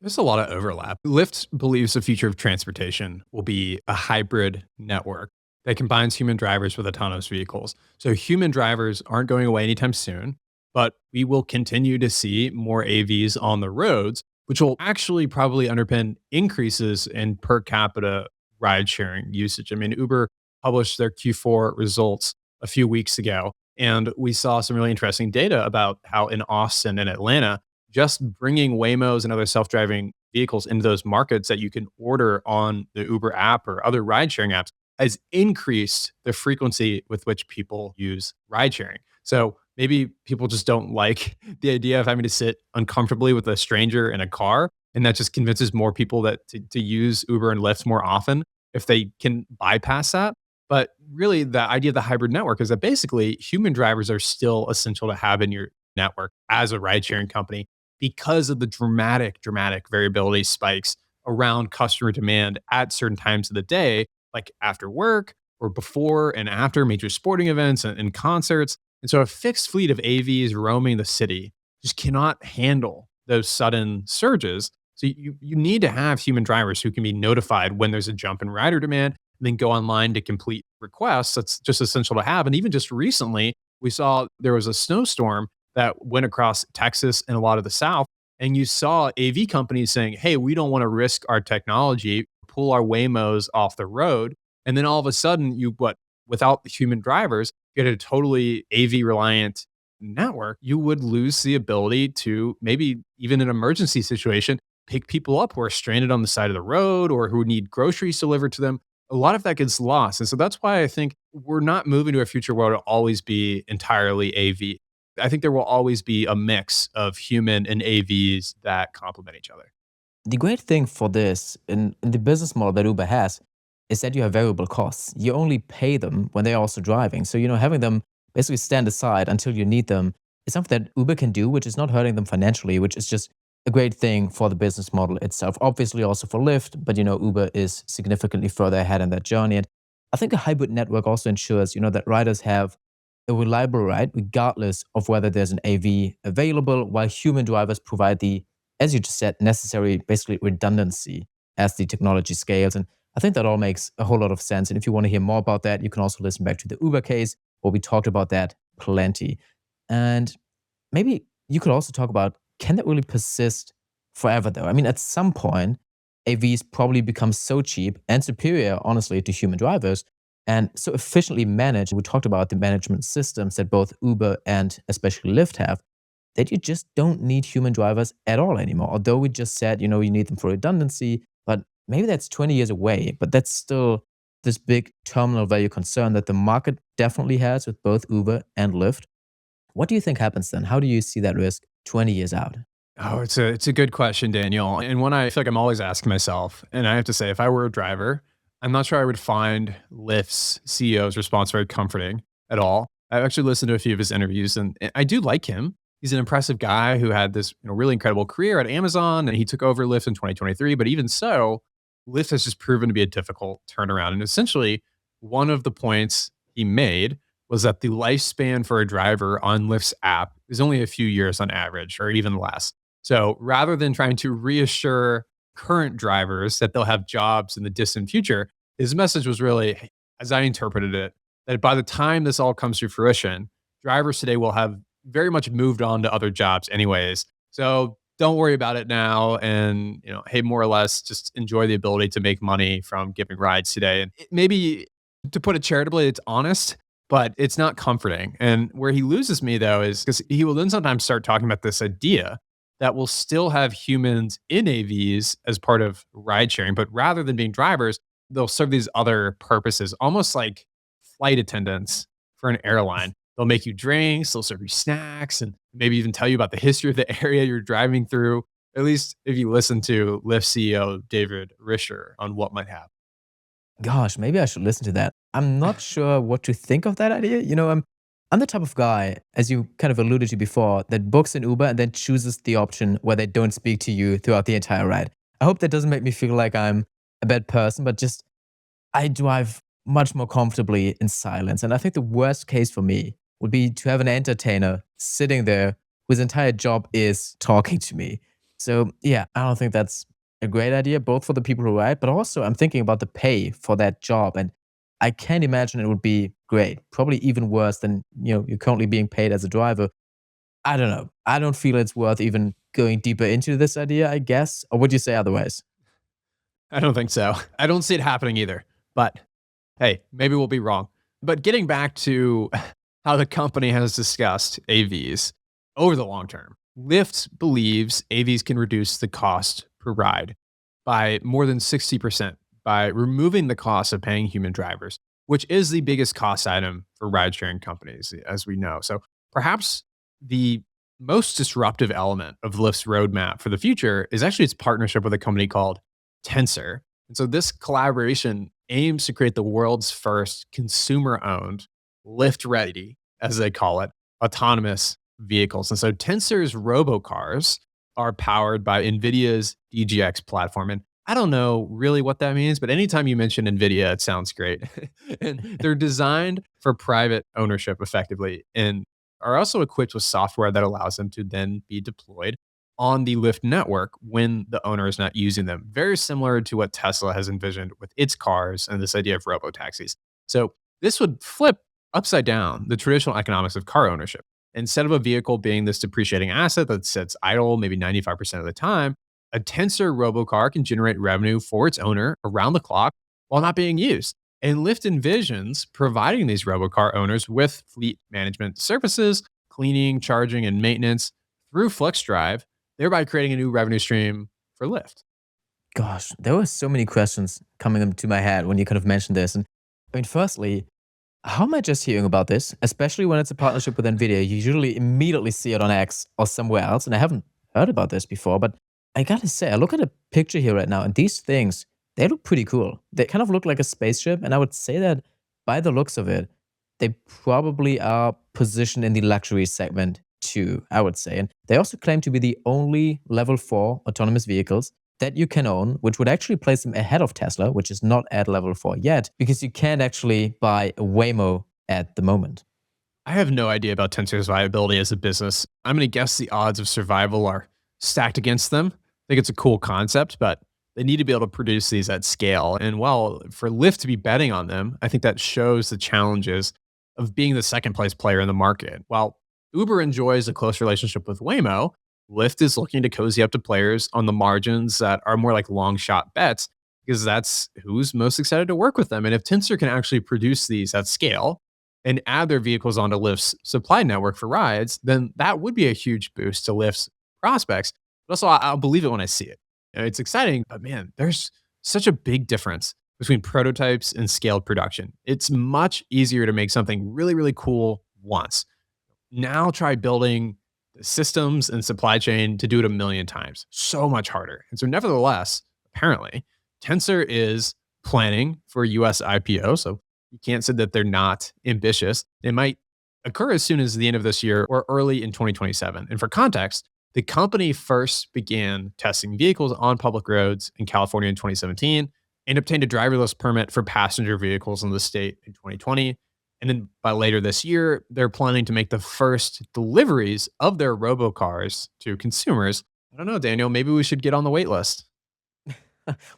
There's a lot of overlap. Lyft believes the future of transportation will be a hybrid network that combines human drivers with autonomous vehicles. So human drivers aren't going away anytime soon. but we will continue to see more AVs on the roads, which will actually probably underpin increases in per capita ride sharing usage. I mean, Uber published their Q4 results a few weeks ago, and we saw some really interesting data about how in Austin and Atlanta, just bringing Waymos and other self driving vehicles into those markets that you can order on the Uber app or other ride sharing apps has increased the frequency with which people use ride sharing. So maybe people just don't like the idea of having to sit uncomfortably with a stranger in a car. And that just convinces more people that to use Uber and Lyft more often if they can bypass that. But really, the idea of the hybrid network is that basically human drivers are still essential to have in your network as a ride sharing company because of the dramatic variability spikes around customer demand at certain times of the day, like after work or before and after major sporting events and concerts. And so a fixed fleet of AVs roaming the city just cannot handle those sudden surges. So you need to have human drivers who can be notified when there's a jump in rider demand and then go online to complete requests. That's just essential to have. And even just recently, we saw there was a snowstorm that went across Texas and a lot of the South. And you saw AV companies saying, hey, we don't want to risk our technology, pull our Waymos off the road. And then all of a sudden, without the human drivers, get a totally AV reliant network, you would lose the ability to maybe even an emergency situation, pick people up who are stranded on the side of the road or who need groceries delivered to them. A lot of that gets lost. And so that's why I think we're not moving to a future where it'll always be entirely AV. I think there will always be a mix of human and AVs that complement each other. The great thing for this in the business model that Uber has is that you have variable costs. You only pay them when they're also driving. So, having them basically stand aside until you need them is something that Uber can do, which is not hurting them financially, which is just a great thing for the business model itself. Obviously, also for Lyft, but Uber is significantly further ahead in that journey. And I think a hybrid network also ensures, that riders have a reliable ride regardless of whether there's an AV available, while human drivers provide the, as you just said, necessary basically redundancy as the technology scales. And I think that all makes a whole lot of sense. And if you want to hear more about that, you can also listen back to the Uber case where we talked about that plenty. And maybe you could also talk about, can that really persist forever though? I mean, at some point, AVs probably become so cheap and superior, honestly, to human drivers and so efficiently managed. We talked about the management systems that both Uber and especially Lyft have, that you just don't need human drivers at all anymore. Although we just said, you need them for redundancy, but maybe that's 20 years away. But that's still this big terminal value concern that the market definitely has with both Uber and Lyft. What do you think happens then? How do you see that risk 20 years out? Oh, it's a good question, Daniel, and one I feel like I'm always asking myself. And I have to say, if I were a driver, I'm not sure I would find Lyft's CEO's response very comforting at all. I've actually listened to a few of his interviews, and I do like him. He's an impressive guy who had this really incredible career at Amazon, and he took over Lyft in 2023. But even so, Lyft has just proven to be a difficult turnaround. And essentially, one of the points he made was that the lifespan for a driver on Lyft's app is only a few years on average, or even less. So rather than trying to reassure current drivers that they'll have jobs in the distant future, his message was really, as I interpreted it, that by the time this all comes to fruition, drivers today will have very much moved on to other jobs anyways. So don't worry about it now. And, hey, more or less just enjoy the ability to make money from giving rides today. And maybe to put it charitably, it's honest, but it's not comforting. And where he loses me though is because he will then sometimes start talking about this idea that will still have humans in AVs as part of ride sharing, but rather than being drivers, they'll serve these other purposes, almost like flight attendants for an airline. They'll make you drinks, they'll serve you snacks, and maybe even tell you about the history of the area you're driving through. At least if you listen to Lyft CEO David Risher on what might happen. Gosh, maybe I should listen to that. I'm not sure what to think of that idea. I'm the type of guy, as you kind of alluded to before, that books an Uber and then chooses the option where they don't speak to you throughout the entire ride. I hope that doesn't make me feel like I'm a bad person, but just I drive much more comfortably in silence. And I think the worst case for me would be to have an entertainer sitting there whose entire job is talking to me. So, yeah, I don't think that's a great idea, both for the people who ride, but also I'm thinking about the pay for that job. And I can't imagine it would be great, probably even worse than you're currently being paid as a driver. I don't know. I don't feel it's worth even going deeper into this idea, I guess. Or would you say otherwise? I don't think so. I don't see it happening either. But hey, maybe we'll be wrong. But getting back to how the company has discussed AVs over the long term, Lyft believes AVs can reduce the cost per ride by more than 60% by removing the cost of paying human drivers, which is the biggest cost item for ride sharing companies, as we know. So perhaps the most disruptive element of Lyft's roadmap for the future is actually its partnership with a company called Tensor. And so this collaboration aims to create the world's first consumer owned, Lyft ready, as they call it, autonomous vehicles. And so Tensor's robocars are powered by NVIDIA's DGX platform. And I don't know really what that means, but anytime you mention NVIDIA, it sounds great. And they're designed for private ownership effectively and are also equipped with software that allows them to then be deployed on the Lyft network when the owner is not using them. Very similar to what Tesla has envisioned with its cars and this idea of robo taxis. So this would flip upside down the traditional economics of car ownership. Instead of a vehicle being this depreciating asset that sits idle maybe 95% of the time, a Tensor robocar can generate revenue for its owner around the clock while not being used. And Lyft envisions providing these robocar owners with fleet management services, cleaning, charging, and maintenance through FlexDrive, thereby creating a new revenue stream for Lyft. Gosh, there were so many questions coming into my head when you kind of mentioned this. And I mean, firstly, how am I just hearing about this? Especially when it's a partnership with NVIDIA, you usually immediately see it on X or somewhere else. And I haven't heard about this before, but I gotta say, I look at a picture here right now, and these things, they look pretty cool. They kind of look like a spaceship. And I would say that by the looks of it, they probably are positioned in the luxury segment too, I would say. And they also claim to be the only level 4 autonomous vehicles that you can own, which would actually place them ahead of Tesla, which is not at level 4 yet, because you can't actually buy a Waymo at the moment. I have no idea about Tensor's viability as a business. I'm going to guess the odds of survival are stacked against them. I think it's a cool concept, but they need to be able to produce these at scale. And well, for Lyft to be betting on them, I think that shows the challenges of being the second place player in the market. While Uber enjoys a close relationship with Waymo, Lyft is looking to cozy up to players on the margins that are more like long shot bets because that's who's most excited to work with them. And if Tensor can actually produce these at scale and add their vehicles onto Lyft's supply network for rides, then that would be a huge boost to Lyft's prospects. But also, I'll believe it when I see it. It's exciting, but man, there's such a big difference between prototypes and scaled production. It's much easier to make something really, really cool once. Now try building the systems and supply chain to do it a million times. So much harder. And so, nevertheless, apparently, Tensor is planning for a US IPO. So you can't say that they're not ambitious. It might occur as soon as the end of this year or early in 2027. And for context, the company first began testing vehicles on public roads in California in 2017 and obtained a driverless permit for passenger vehicles in the state in 2020. And then by later this year, they're planning to make the first deliveries of their robocars to consumers. I don't know, Daniel, maybe we should get on the wait list.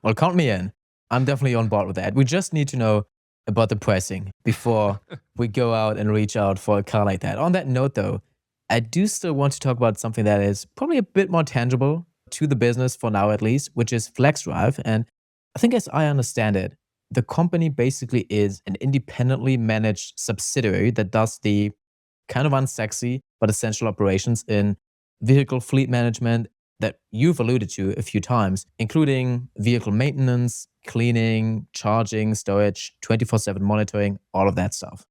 Well, count me in. I'm definitely on board with that. We just need to know about the pricing before we go out and reach out for a car like that. On that note, though, I do still want to talk about something that is probably a bit more tangible to the business for now, at least, which is FlexDrive. And I think, as I understand it, the company basically is an independently managed subsidiary that does the kind of unsexy but essential operations in vehicle fleet management that you've alluded to a few times, including vehicle maintenance, cleaning, charging, storage, 24/7 monitoring, all of that stuff.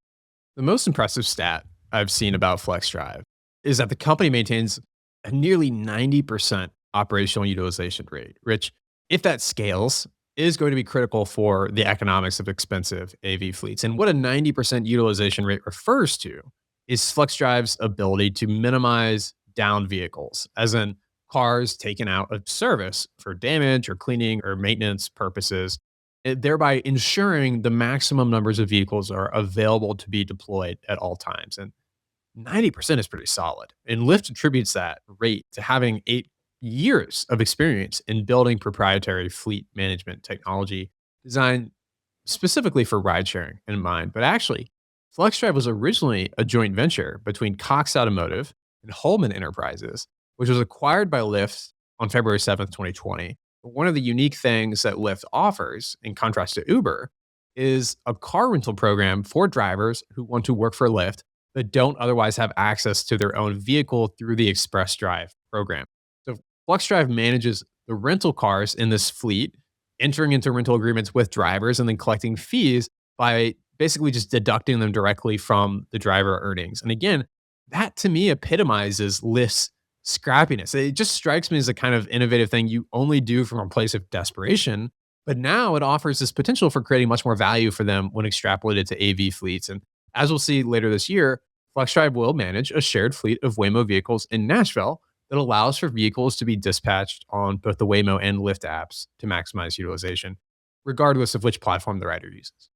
The most impressive stat I've seen about FlexDrive is that the company maintains a nearly 90% operational utilization rate, which, if that scales, is going to be critical for the economics of expensive AV fleets. And what a 90% utilization rate refers to is FlexDrive's ability to minimize down vehicles, as in cars taken out of service for damage or cleaning or maintenance purposes, thereby ensuring the maximum numbers of vehicles are available to be deployed at all times. And 90% is pretty solid. And Lyft attributes that rate to having 8 years of experience in building proprietary fleet management technology designed specifically for ride sharing in mind. But actually, FlexDrive was originally a joint venture between Cox Automotive and Holman Enterprises, which was acquired by Lyft on February 7th, 2020. One of the unique things that Lyft offers, in contrast to Uber, is a car rental program for drivers who want to work for Lyft but don't otherwise have access to their own vehicle through the Express Drive program. So FlexDrive manages the rental cars in this fleet, entering into rental agreements with drivers and then collecting fees by basically just deducting them directly from the driver earnings. And again, that to me epitomizes Lyft's scrappiness. It just strikes me as a kind of innovative thing you only do from a place of desperation. But now it offers this potential for creating much more value for them when extrapolated to AV fleets. And as we'll see later this year, FlexDrive will manage a shared fleet of Waymo vehicles in Nashville that allows for vehicles to be dispatched on both the Waymo and Lyft apps to maximize utilization, regardless of which platform the rider uses.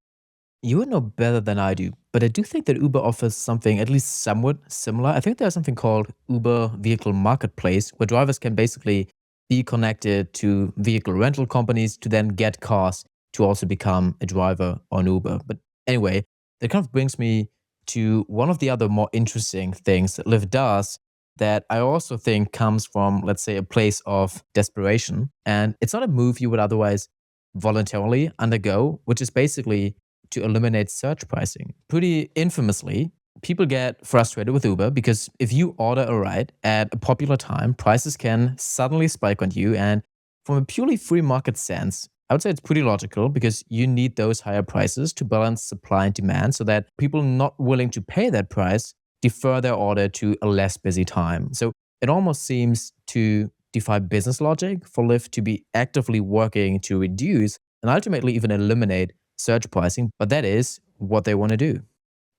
You would know better than I do, but I do think that Uber offers something at least somewhat similar. I think there's something called Uber Vehicle Marketplace, where drivers can basically be connected to vehicle rental companies to then get cars to also become a driver on Uber. But anyway, that kind of brings me to one of the other more interesting things that Lyft does that I also think comes from, let's say, a place of desperation. And it's not a move you would otherwise voluntarily undergo, which is basically to eliminate surge pricing. Pretty infamously, people get frustrated with Uber because if you order a ride at a popular time, prices can suddenly spike on you. And from a purely free market sense, I would say it's pretty logical because you need those higher prices to balance supply and demand so that people not willing to pay that price defer their order to a less busy time. So it almost seems to defy business logic for Lyft to be actively working to reduce and ultimately even eliminate surge pricing, but that is what they want to do.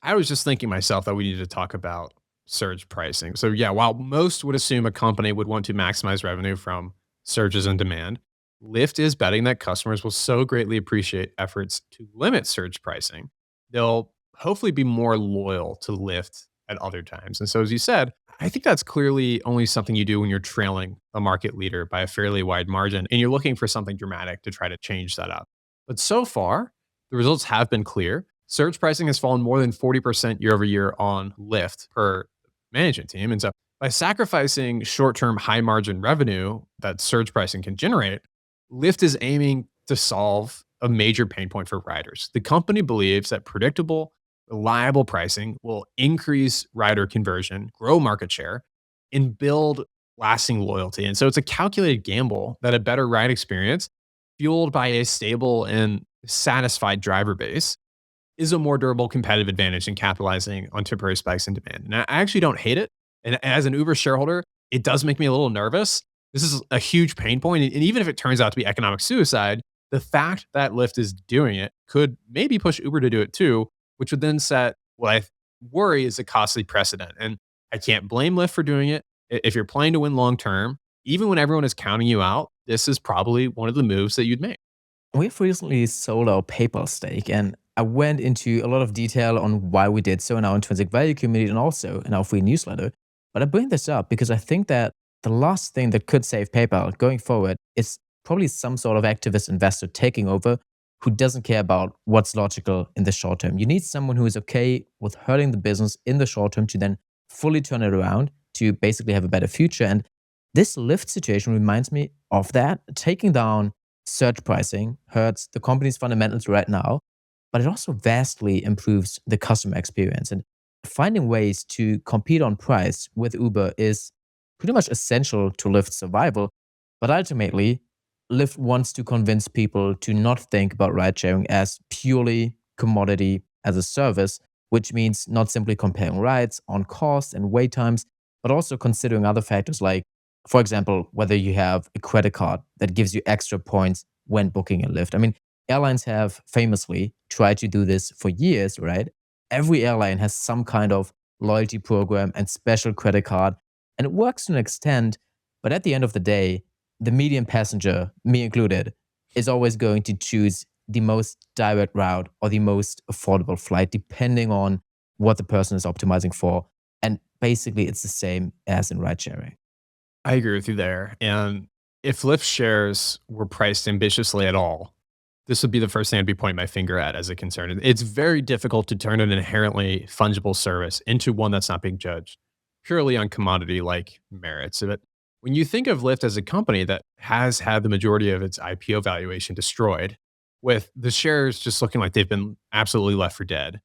I was just thinking myself that we need to talk about surge pricing. So, yeah, while most would assume a company would want to maximize revenue from surges in demand, Lyft is betting that customers will so greatly appreciate efforts to limit surge pricing, they'll hopefully be more loyal to Lyft at other times. And so, as you said, I think that's clearly only something you do when you're trailing a market leader by a fairly wide margin and you're looking for something dramatic to try to change that up. But so far, the results have been clear. Surge pricing has fallen more than 40% year over year on Lyft per management team. And so by sacrificing short term high margin revenue that surge pricing can generate, Lyft is aiming to solve a major pain point for riders. The company believes that predictable, reliable pricing will increase rider conversion, grow market share, and build lasting loyalty. And so it's a calculated gamble that a better ride experience, fueled by a stable and satisfied driver base, is a more durable competitive advantage in capitalizing on temporary spikes in demand. And I actually don't hate it. And as an Uber shareholder, it does make me a little nervous. This is a huge pain point. And even if it turns out to be economic suicide, the fact that Lyft is doing it could maybe push Uber to do it too, which would then set what I worry is a costly precedent. And I can't blame Lyft for doing it. If you're playing to win long term, even when everyone is counting you out, this is probably one of the moves that you'd make. We've recently sold our PayPal stake, and I went into a lot of detail on why we did so in our intrinsic value community and also in our free newsletter. But I bring this up because I think that the last thing that could save PayPal going forward is probably some sort of activist investor taking over who doesn't care about what's logical in the short term. You need someone who is okay with hurting the business in the short term to then fully turn it around to basically have a better future. And this Lyft situation reminds me of that. Taking down surge pricing hurts the company's fundamentals right now, but it also vastly improves the customer experience. And finding ways to compete on price with Uber is pretty much essential to Lyft's survival. But ultimately, Lyft wants to convince people to not think about ride sharing as purely commodity as a service, which means not simply comparing rides on cost and wait times, but also considering other factors like, for example, whether you have a credit card that gives you extra points when booking a Lyft. I mean, airlines have famously tried to do this for years, right? Every airline has some kind of loyalty program and special credit card, and it works to an extent. But at the end of the day, the median passenger, me included, is always going to choose the most direct route or the most affordable flight, depending on what the person is optimizing for. And basically, it's the same as in ride sharing. I agree with you there. And if Lyft shares were priced ambitiously at all, this would be the first thing I'd be pointing my finger at as a concern. It's very difficult to turn an inherently fungible service into one that's not being judged purely on commodity like merits. But when you think of Lyft as a company that has had the majority of its IPO valuation destroyed, with the shares just looking like they've been absolutely left for dead,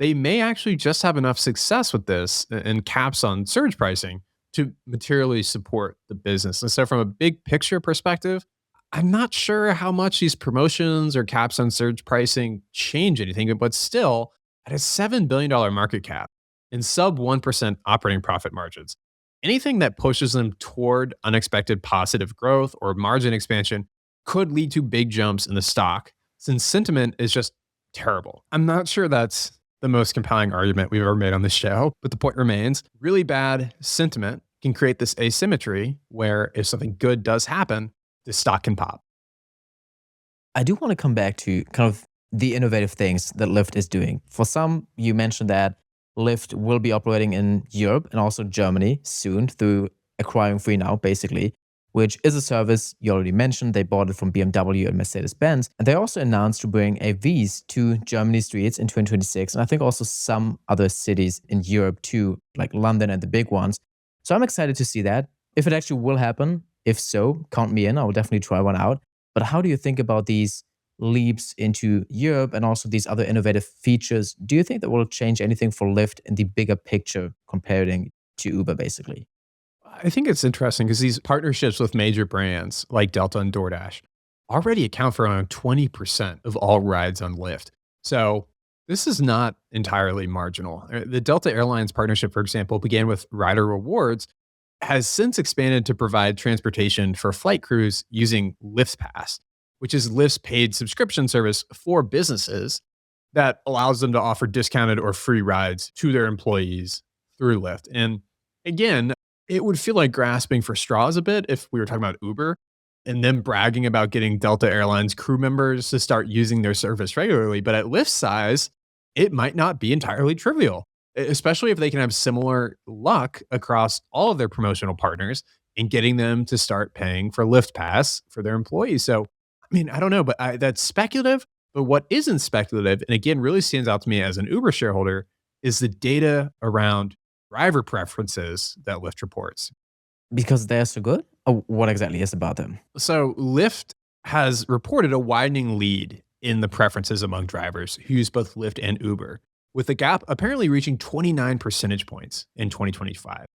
they may actually just have enough success with this and caps on surge pricing to materially support the business. And so, from a big picture perspective, I'm not sure how much these promotions or caps on surge pricing change anything, but still, at a $7 billion market cap and sub 1% operating profit margins, anything that pushes them toward unexpected positive growth or margin expansion could lead to big jumps in the stock since sentiment is just terrible. I'm not sure that's the most compelling argument we've ever made on this show, but the point remains really bad sentiment can create this asymmetry where if something good does happen, the stock can pop. I do want to come back to kind of the innovative things that Lyft is doing. For some, you mentioned that Lyft will be operating in Europe and also Germany soon through acquiring Free Now, basically, which is a service you already mentioned. They bought it from BMW and Mercedes-Benz. And they also announced to bring AVs to Germany streets in 2026. And I think also some other cities in Europe too, like London and the big ones. So I'm excited to see that. If it actually will happen, if so, count me in. I will definitely try one out. But how do you think about these leaps into Europe and also these other innovative features? Do you think that will change anything for Lyft in the bigger picture comparing to Uber, basically? I think it's interesting because these partnerships with major brands like Delta and DoorDash already account for around 20% of all rides on Lyft. So this is not entirely marginal. The Delta Airlines partnership, for example, began with Rider Rewards, has since expanded to provide transportation for flight crews using Lyft Pass, which is Lyft's paid subscription service for businesses that allows them to offer discounted or free rides to their employees through Lyft. And again, it would feel like grasping for straws a bit if we were talking about Uber and them bragging about getting Delta Airlines crew members to start using their service regularly. But at Lyft's size, it might not be entirely trivial, especially if they can have similar luck across all of their promotional partners in getting them to start paying for Lyft Pass for their employees. So, I mean, I don't know, but that's speculative. But what isn't speculative, and again, really stands out to me as an Uber shareholder, is the data around driver preferences that Lyft reports. Because they're so good? Or what exactly is about them? So Lyft has reported a widening lead in the preferences among drivers who use both Lyft and Uber, with the gap apparently reaching 29 percentage points in 2025.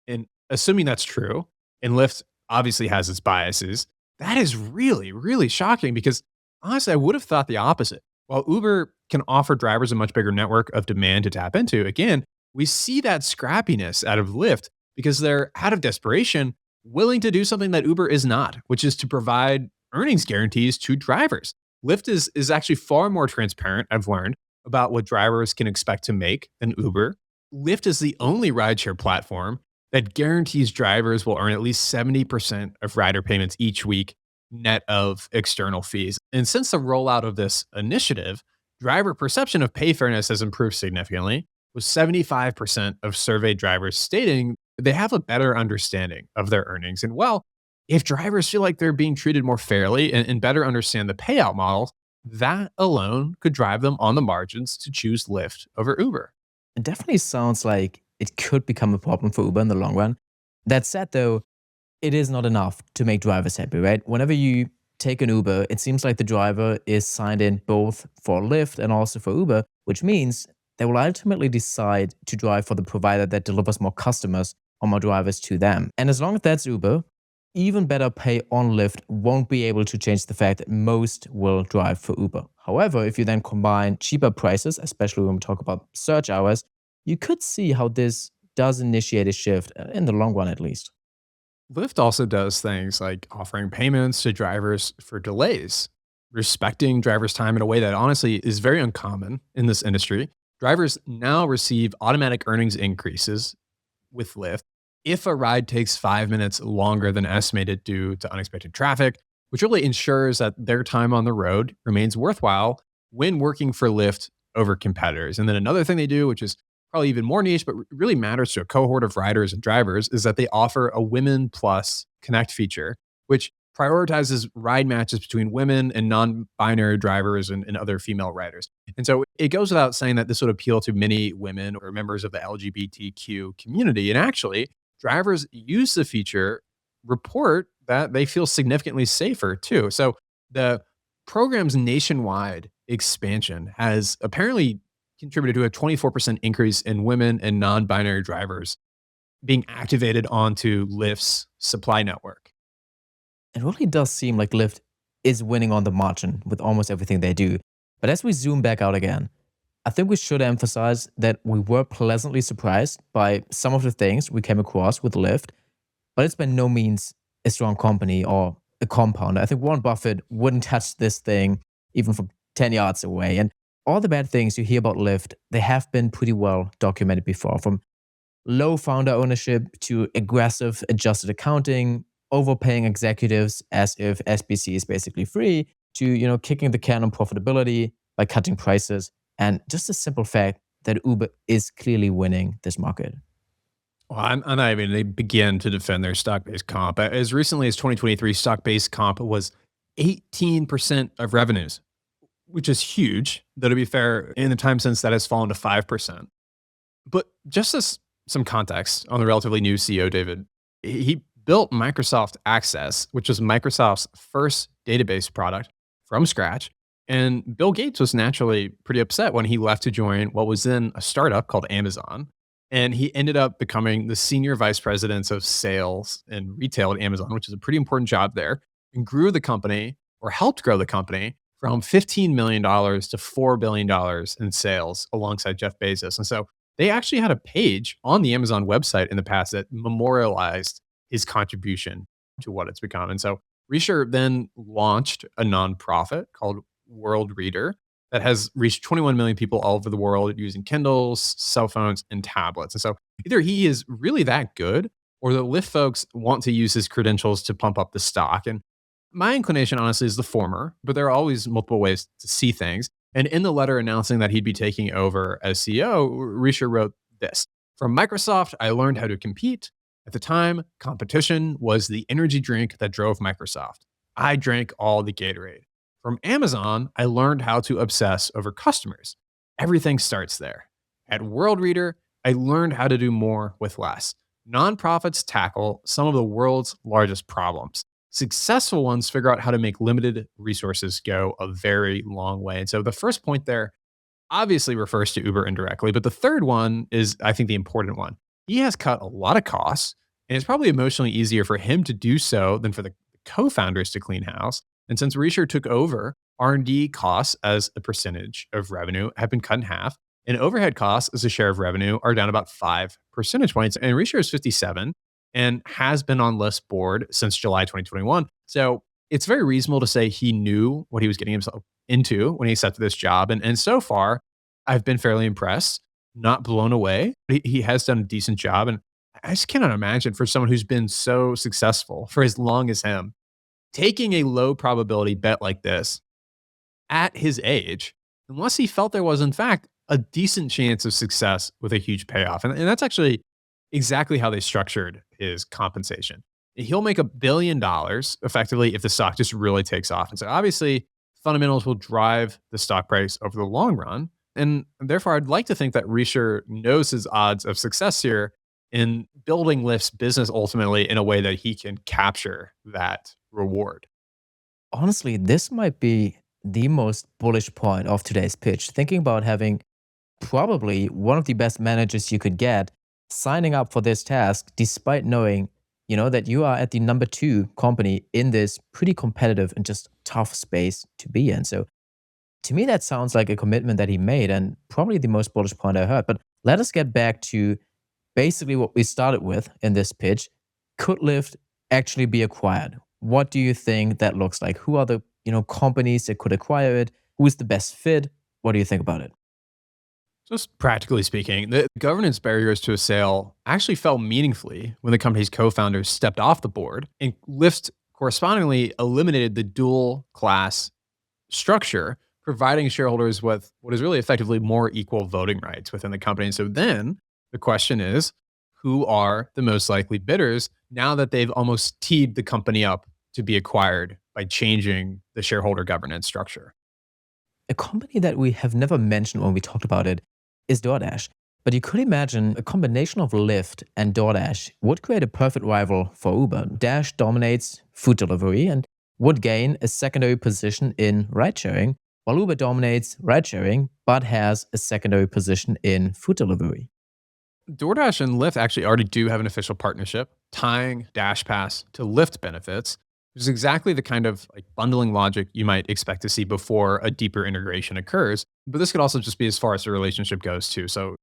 And assuming that's true, and Lyft obviously has its biases, that is really, really shocking because honestly, I would have thought the opposite. While Uber can offer drivers a much bigger network of demand to tap into, again, we see that scrappiness out of Lyft because they're out of desperation, willing to do something that Uber is not, which is to provide earnings guarantees to drivers. Lyft is actually far more transparent, I've learned, about what drivers can expect to make than Uber. Lyft is the only rideshare platform that guarantees drivers will earn at least 70% of rider payments each week, net of external fees. And since the rollout of this initiative, driver perception of pay fairness has improved significantly, with 75% of surveyed drivers stating they have a better understanding of their earnings. And well, if drivers feel like they're being treated more fairly and better understand the payout model, that alone could drive them on the margins to choose Lyft over Uber. It definitely sounds like it could become a problem for Uber in the long run. That said, though, it is not enough to make drivers happy, right? Whenever you take an Uber, it seems like the driver is signed in both for Lyft and also for Uber, which means they will ultimately decide to drive for the provider that delivers more customers or more drivers to them. And as long as that's Uber, even better pay on Lyft won't be able to change the fact that most will drive for Uber. However, if you then combine cheaper prices, especially when we talk about search hours, you could see how this does initiate a shift in the long run, at least. Lyft also does things like offering payments to drivers for delays, respecting drivers' time in a way that honestly is very uncommon in this industry. Drivers now receive automatic earnings increases with Lyft if a ride takes 5 minutes longer than estimated due to unexpected traffic, which really ensures that their time on the road remains worthwhile when working for Lyft over competitors. And then another thing they do, which is probably even more niche, but really matters to a cohort of riders and drivers, is that they offer a Women Plus Connect feature, which prioritizes ride matches between women and non-binary drivers and other female riders. And so it goes without saying that this would appeal to many women or members of the LGBTQ community. And actually, drivers use the feature report that they feel significantly safer too. So the program's nationwide expansion has apparently contributed to a 24% increase in women and non-binary drivers being activated onto Lyft's supply network. It really does seem like Lyft is winning on the margin with almost everything they do. But as we zoom back out again, I think we should emphasize that we were pleasantly surprised by some of the things we came across with Lyft, but it's by no means a strong company or a compounder. I think Warren Buffett wouldn't touch this thing even from 10 yards away. And all the bad things you hear about Lyft, they have been pretty well documented before, from low founder ownership to aggressive adjusted accounting, overpaying executives as if SBC is basically free, to kicking the can on profitability by cutting prices, and just the simple fact that Uber is clearly winning this market. Well, I'm not even they begin to defend their stock-based comp. As recently as 2023, stock-based comp was 18% of revenues, which is huge. Though to be fair, in the time since that has fallen to 5%. But just as some context on the relatively new CEO, David, he built Microsoft Access, which was Microsoft's first database product from scratch. And Bill Gates was naturally pretty upset when he left to join what was then a startup called Amazon. And he ended up becoming the senior vice president of sales and retail at Amazon, which is a pretty important job there, and grew the company or helped grow the company from $15 million dollars to $4 billion dollars in sales alongside Jeff Bezos. And so they actually had a page on the Amazon website in the past that memorialized his contribution to what it's become. And so Risher then launched a nonprofit called World Reader that has reached 21 million people all over the world using Kindles, cell phones, and tablets. And so either he is really that good or the Lyft folks want to use his credentials to pump up the stock. And my inclination, honestly, is the former, but there are always multiple ways to see things. And in the letter announcing that he'd be taking over as CEO, Risher wrote this: "From Microsoft, I learned how to compete. At the time, competition was the energy drink that drove Microsoft. I drank all the Gatorade. From Amazon, I learned how to obsess over customers. Everything starts there. At World Reader, I learned how to do more with less. Nonprofits tackle some of the world's largest problems. Successful ones figure out how to make limited resources go a very long way." And so the first point there obviously refers to Uber indirectly, but the third one is, I think, the important one. He has cut a lot of costs, and it's probably emotionally easier for him to do so than for the co-founders to clean house. And since Risher took over, R&D costs as a percentage of revenue have been cut in half, and overhead costs as a share of revenue are down about 5 percentage points. And Risher is 57 and has been on Lyft's board since July 2021. So it's very reasonable to say he knew what he was getting himself into when he accepted this job. And so far, I've been fairly impressed, not blown away. He has done a decent job. And I just cannot imagine for someone who's been so successful for as long as him, taking a low probability bet like this at his age, unless he felt there was, in fact, a decent chance of success with a huge payoff. And that's actually exactly how they structured his compensation. He'll make $1 billion effectively if the stock just really takes off. And so obviously, fundamentals will drive the stock price over the long run. And therefore, I'd like to think that Risher knows his odds of success here in building Lyft's business ultimately in a way that he can capture that reward. Honestly, this might be the most bullish point of today's pitch. Thinking about having probably one of the best managers you could get signing up for this task, despite knowing, that you are at the number 2 company in this pretty competitive and just tough space to be in. So to me, that sounds like a commitment that he made and probably the most bullish point I heard. But let us get back to basically what we started with in this pitch. Could Lyft actually be acquired? What do you think that looks like? Who are the companies that could acquire it? Who is the best fit? What do you think about it? Just practically speaking, the governance barriers to a sale actually fell meaningfully when the company's co-founders stepped off the board, and Lyft correspondingly eliminated the dual class structure, providing shareholders with what is really effectively more equal voting rights within the company. And so then the question is, who are the most likely bidders now that they've almost teed the company up to be acquired by changing the shareholder governance structure. A company that we have never mentioned when we talked about it is DoorDash. But you could imagine a combination of Lyft and DoorDash would create a perfect rival for Uber. Dash dominates food delivery and would gain a secondary position in ride sharing, while Uber dominates ride sharing but has a secondary position in food delivery. DoorDash and Lyft actually already do have an official partnership tying Dash Pass to Lyft benefits, which is exactly the kind of like bundling logic you might expect to see before a deeper integration occurs. But this could also just be as far as the relationship goes too. So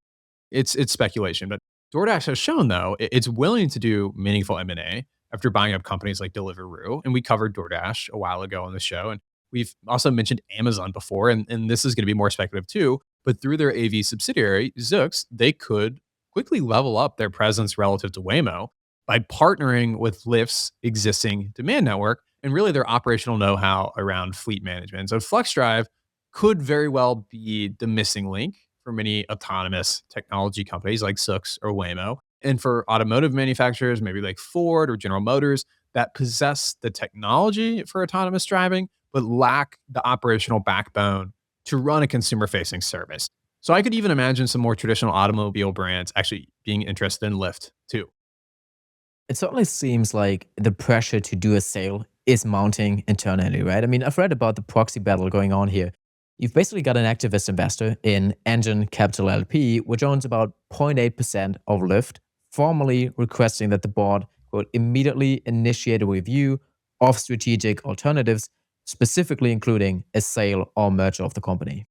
it's speculation. But DoorDash has shown though it's willing to do meaningful M&A after buying up companies like Deliveroo, and we covered DoorDash a while ago on the show, and we've also mentioned Amazon before, and this is going to be more speculative too. But through their AV subsidiary Zoox, they could quickly level up their presence relative to Waymo by partnering with Lyft's existing demand network and really their operational know-how around fleet management. So FlexDrive could very well be the missing link for many autonomous technology companies like Zoox or Waymo. And for automotive manufacturers, maybe like Ford or General Motors, that possess the technology for autonomous driving, but lack the operational backbone to run a consumer facing service. So I could even imagine some more traditional automobile brands actually being interested in Lyft too. It certainly seems like the pressure to do a sale is mounting internally, right? I mean, I've read about the proxy battle going on here. You've basically got an activist investor in Engine Capital LP, which owns about 0.8% of Lyft, formally requesting that the board, quote, immediately initiate a review of strategic alternatives, specifically including a sale or merger of the company.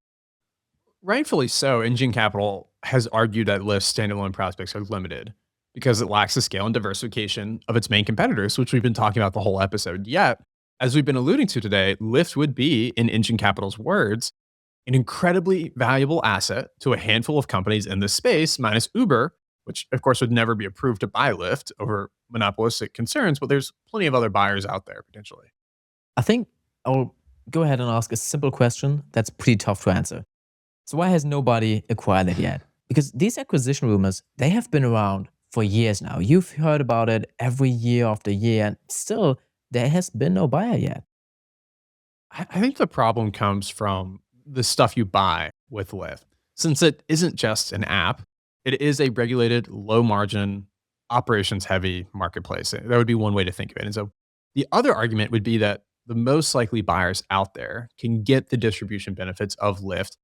Rightfully so, Engine Capital has argued that Lyft's standalone prospects are limited because it lacks the scale and diversification of its main competitors, which we've been talking about the whole episode. Yet, as we've been alluding to today, Lyft would be, in Engine Capital's words, an incredibly valuable asset to a handful of companies in this space, minus Uber, which of course would never be approved to buy Lyft over monopolistic concerns, but there's plenty of other buyers out there potentially. I think I'll go ahead and ask a simple question that's pretty tough to answer. So why has nobody acquired it yet? Because these acquisition rumors, they have been around for years now. You've heard about it every year after year, and still there has been no buyer yet. I think the problem comes from the stuff you buy with Lyft. Since it isn't just an app, it is a regulated, low margin, operations heavy marketplace. That would be one way to think of it. And so the other argument would be that the most likely buyers out there can get the distribution benefits of Lyft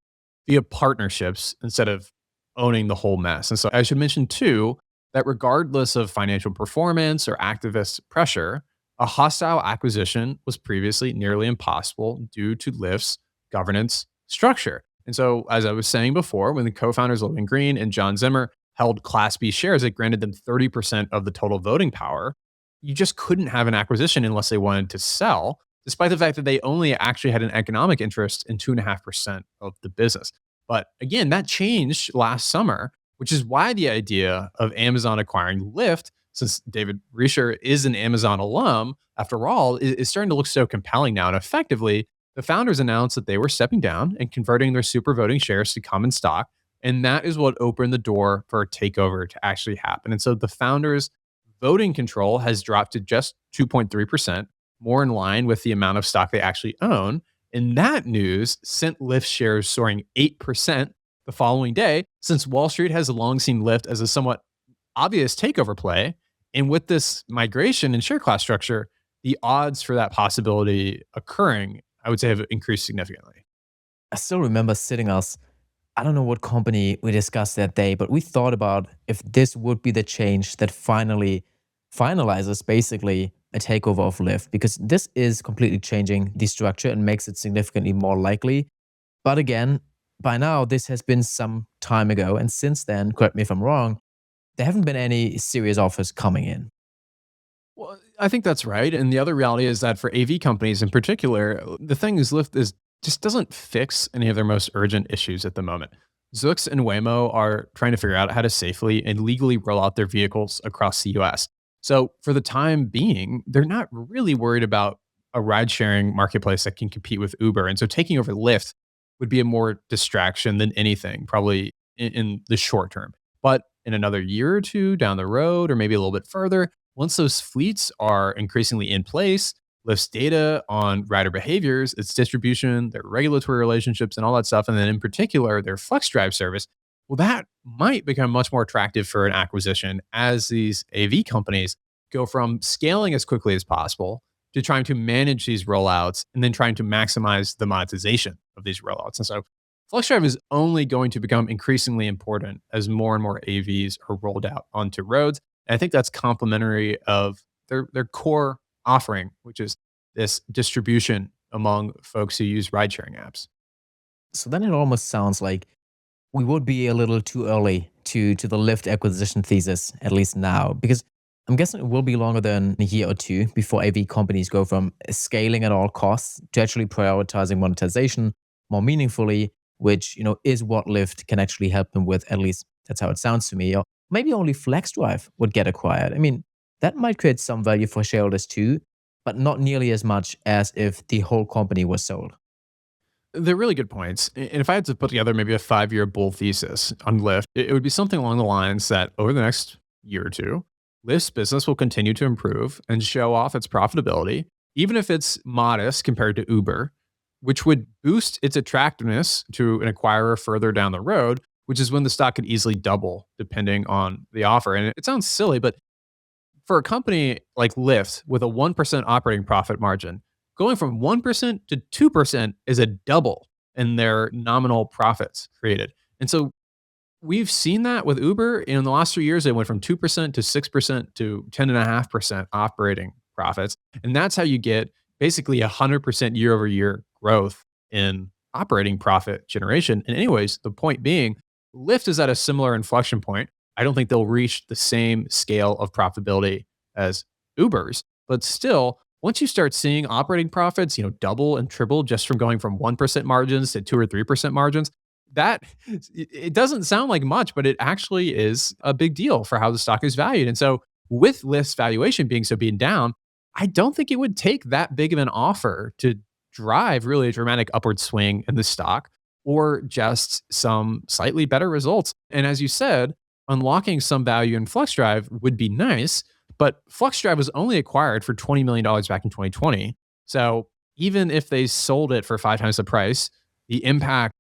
via partnerships instead of owning the whole mess. And so I should mention too that regardless of financial performance or activist pressure, a hostile acquisition was previously nearly impossible due to Lyft's governance structure. And so, as I was saying before, when the co founders Logan Green and John Zimmer held Class B shares that granted them 30% of the total voting power, you just couldn't have an acquisition unless they wanted to sell, despite the fact that they only actually had an economic interest in 2.5% of the business. But again, that changed last summer, which is why the idea of Amazon acquiring Lyft, since David Risher is an Amazon alum, after all, is starting to look so compelling now. And effectively, the founders announced that they were stepping down and converting their super voting shares to common stock. And that is what opened the door for a takeover to actually happen. And so the founders' voting control has dropped to just 2.3%, more in line with the amount of stock they actually own. And that news sent Lyft shares soaring 8% the following day, since Wall Street has long seen Lyft as a somewhat obvious takeover play. And with this migration and share class structure, the odds for that possibility occurring, I would say, have increased significantly. I still remember sitting us, I don't know what company we discussed that day, but we thought about if this would be the change that finally finalizes basically a takeover of Lyft, because this is completely changing the structure and makes it significantly more likely. But again, by now, this has been some time ago. And since then, correct me if I'm wrong, there haven't been any serious offers coming in. Well, I think that's right. And the other reality is that for AV companies in particular, the thing is Lyft is just doesn't fix any of their most urgent issues at the moment. Zoox and Waymo are trying to figure out how to safely and legally roll out their vehicles across the US. So for the time being, they're not really worried about a ride sharing marketplace that can compete with Uber. And so taking over Lyft would be a more distraction than anything, probably in the short term. But in another year or two down the road, or maybe a little bit further, once those fleets are increasingly in place, Lyft's data on rider behaviors, its distribution, their regulatory relationships, and all that stuff, and then in particular, their Flex Drive service, well, that might become much more attractive for an acquisition as these AV companies go from scaling as quickly as possible to trying to manage these rollouts and then trying to maximize the monetization of these rollouts. And so FlexDrive is only going to become increasingly important as more and more AVs are rolled out onto roads. And I think that's complementary of their core offering, which is this distribution among folks who use ride sharing apps. So then it almost sounds like we would be a little too early to the Lyft acquisition thesis, at least now, because I'm guessing it will be longer than a year or two before AV companies go from scaling at all costs to actually prioritizing monetization more meaningfully, which is what Lyft can actually help them with. At least that's how it sounds to me. Or maybe only FlexDrive would get acquired. I mean, that might create some value for shareholders too, but not nearly as much as if the whole company was sold. They're really good points. And if I had to put together maybe a 5-year bull thesis on Lyft, it would be something along the lines that over the next year or two, Lyft's business will continue to improve and show off its profitability, even if it's modest compared to Uber, which would boost its attractiveness to an acquirer further down the road, which is when the stock could easily double depending on the offer. And it sounds silly, but for a company like Lyft with a 1% operating profit margin, going from 1% to 2% is a double in their nominal profits created. And so we've seen that with Uber in the last 3 years. They went from 2% to 6% to 10.5% operating profits. And that's how you get basically 100% year over year growth in operating profit generation. And, anyways, the point being, Lyft is at a similar inflection point. I don't think they'll reach the same scale of profitability as Uber's, but still, once you start seeing operating profits, double and triple just from going from 1% margins to 2 or 3% margins, that it doesn't sound like much, but it actually is a big deal for how the stock is valued. And so with Lyft's valuation being so being down, I don't think it would take that big of an offer to drive really a dramatic upward swing in the stock or just some slightly better results. And as you said, unlocking some value in FlexDrive would be nice, but FlexDrive was only acquired for $20 million back in 2020. So even if they sold it for 5 times the price, the impact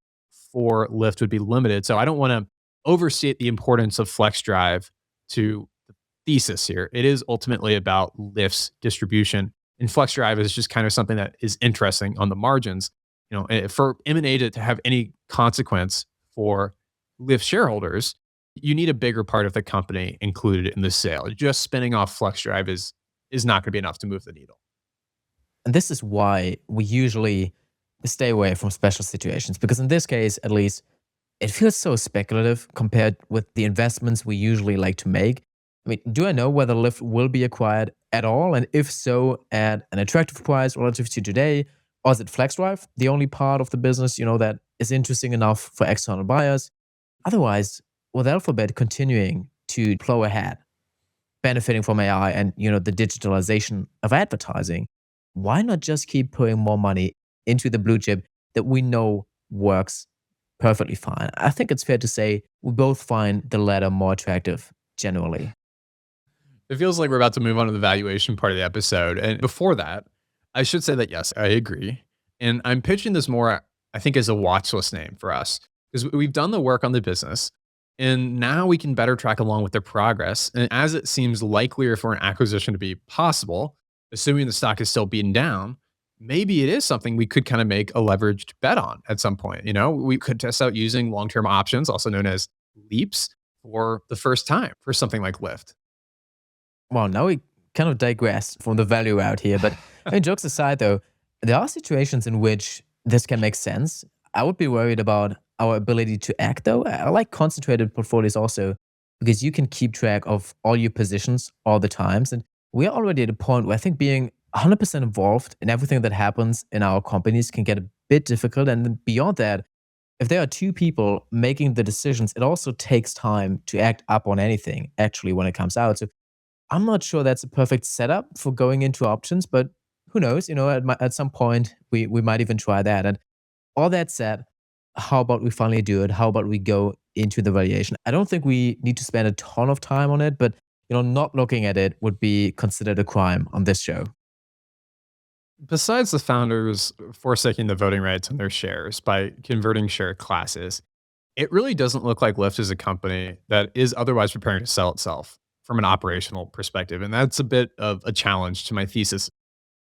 for Lyft would be limited. So I don't want to overstate the importance of FlexDrive to the thesis here. It is ultimately about Lyft's distribution. And FlexDrive is just kind of something that is interesting on the margins. For M&A to have any consequence for Lyft shareholders, you need a bigger part of the company included in the sale. Just spinning off FlexDrive is not going to be enough to move the needle. And this is why we usually stay away from special situations, because in this case, at least, it feels so speculative compared with the investments we usually like to make. I mean, do I know whether Lyft will be acquired at all? And if so, at an attractive price relative to today? Or is it FlexDrive, the only part of the business, that is interesting enough for external buyers? Otherwise, with Alphabet continuing to plow ahead, benefiting from AI and, the digitalization of advertising, why not just keep putting more money into the blue chip that we know works perfectly fine? I think it's fair to say we both find the latter more attractive generally. It feels like we're about to move on to the valuation part of the episode. And before that, I should say that yes, I agree. And I'm pitching this more, I think, as a watch list name for us because we've done the work on the business and now we can better track along with their progress. And as it seems likelier for an acquisition to be possible, assuming the stock is still beaten down, maybe it is something we could kind of make a leveraged bet on at some point. We could test out using long term options, also known as leaps, for the first time for something like Lyft. Well, now we kind of digress from the value out here, but I mean, jokes aside, though, there are situations in which this can make sense. I would be worried about our ability to act, though. I like concentrated portfolios also because you can keep track of all your positions all the times. And we're already at a point where I think being 100% involved in everything that happens in our companies can get a bit difficult. And then beyond that, if there are two people making the decisions, it also takes time to act up on anything actually when it comes out. So I'm not sure that's a perfect setup for going into options, but who knows? At some point, we might even try that. And all that said, how about we finally do it? How about we go into the valuation? I don't think we need to spend a ton of time on it, but not looking at it would be considered a crime on this show. Besides the founders forsaking the voting rights on their shares by converting share classes, it really doesn't look like Lyft is a company that is otherwise preparing to sell itself from an operational perspective. And that's a bit of a challenge to my thesis.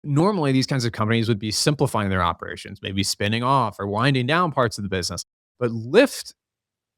Normally, these kinds of companies would be simplifying their operations, maybe spinning off or winding down parts of the business. But Lyft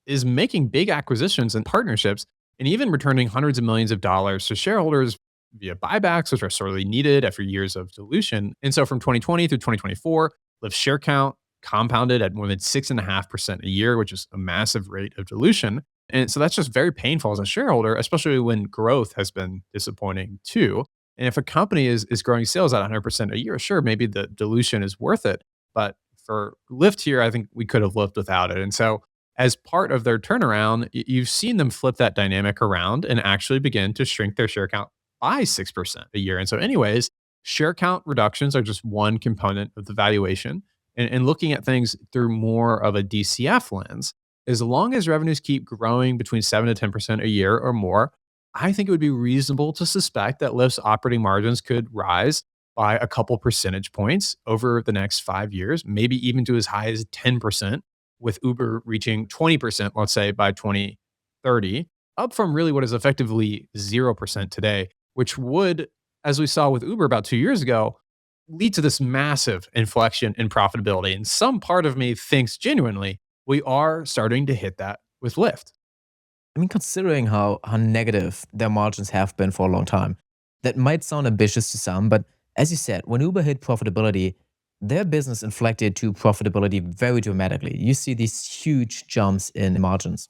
is making big acquisitions and partnerships and even returning hundreds of millions of dollars to shareholders via buybacks, which are sorely needed after years of dilution. And so from 2020 through 2024, Lyft's share count compounded at more than 6.5% a year, which is a massive rate of dilution. And so that's just very painful as a shareholder, especially when growth has been disappointing too. And if a company is growing sales at 100% a year, sure, maybe the dilution is worth it. But for Lyft here, I think we could have lived without it. And so as part of their turnaround, you've seen them flip that dynamic around and actually begin to shrink their share count by 6% a year. And so, anyways, share count reductions are just one component of the valuation. And looking at things through more of a DCF lens, as long as revenues keep growing between 7 to 10% a year or more, I think it would be reasonable to suspect that Lyft's operating margins could rise by a couple percentage points over the next 5 years, maybe even to as high as 10%, with Uber reaching 20%, let's say by 2030, up from really what is effectively 0% today, which would, as we saw with Uber about 2 years ago, lead to this massive inflection in profitability. And some part of me thinks genuinely we are starting to hit that with Lyft. I mean, considering how negative their margins have been for a long time, that might sound ambitious to some, but as you said, when Uber hit profitability, their business inflected to profitability very dramatically. You see these huge jumps in margins.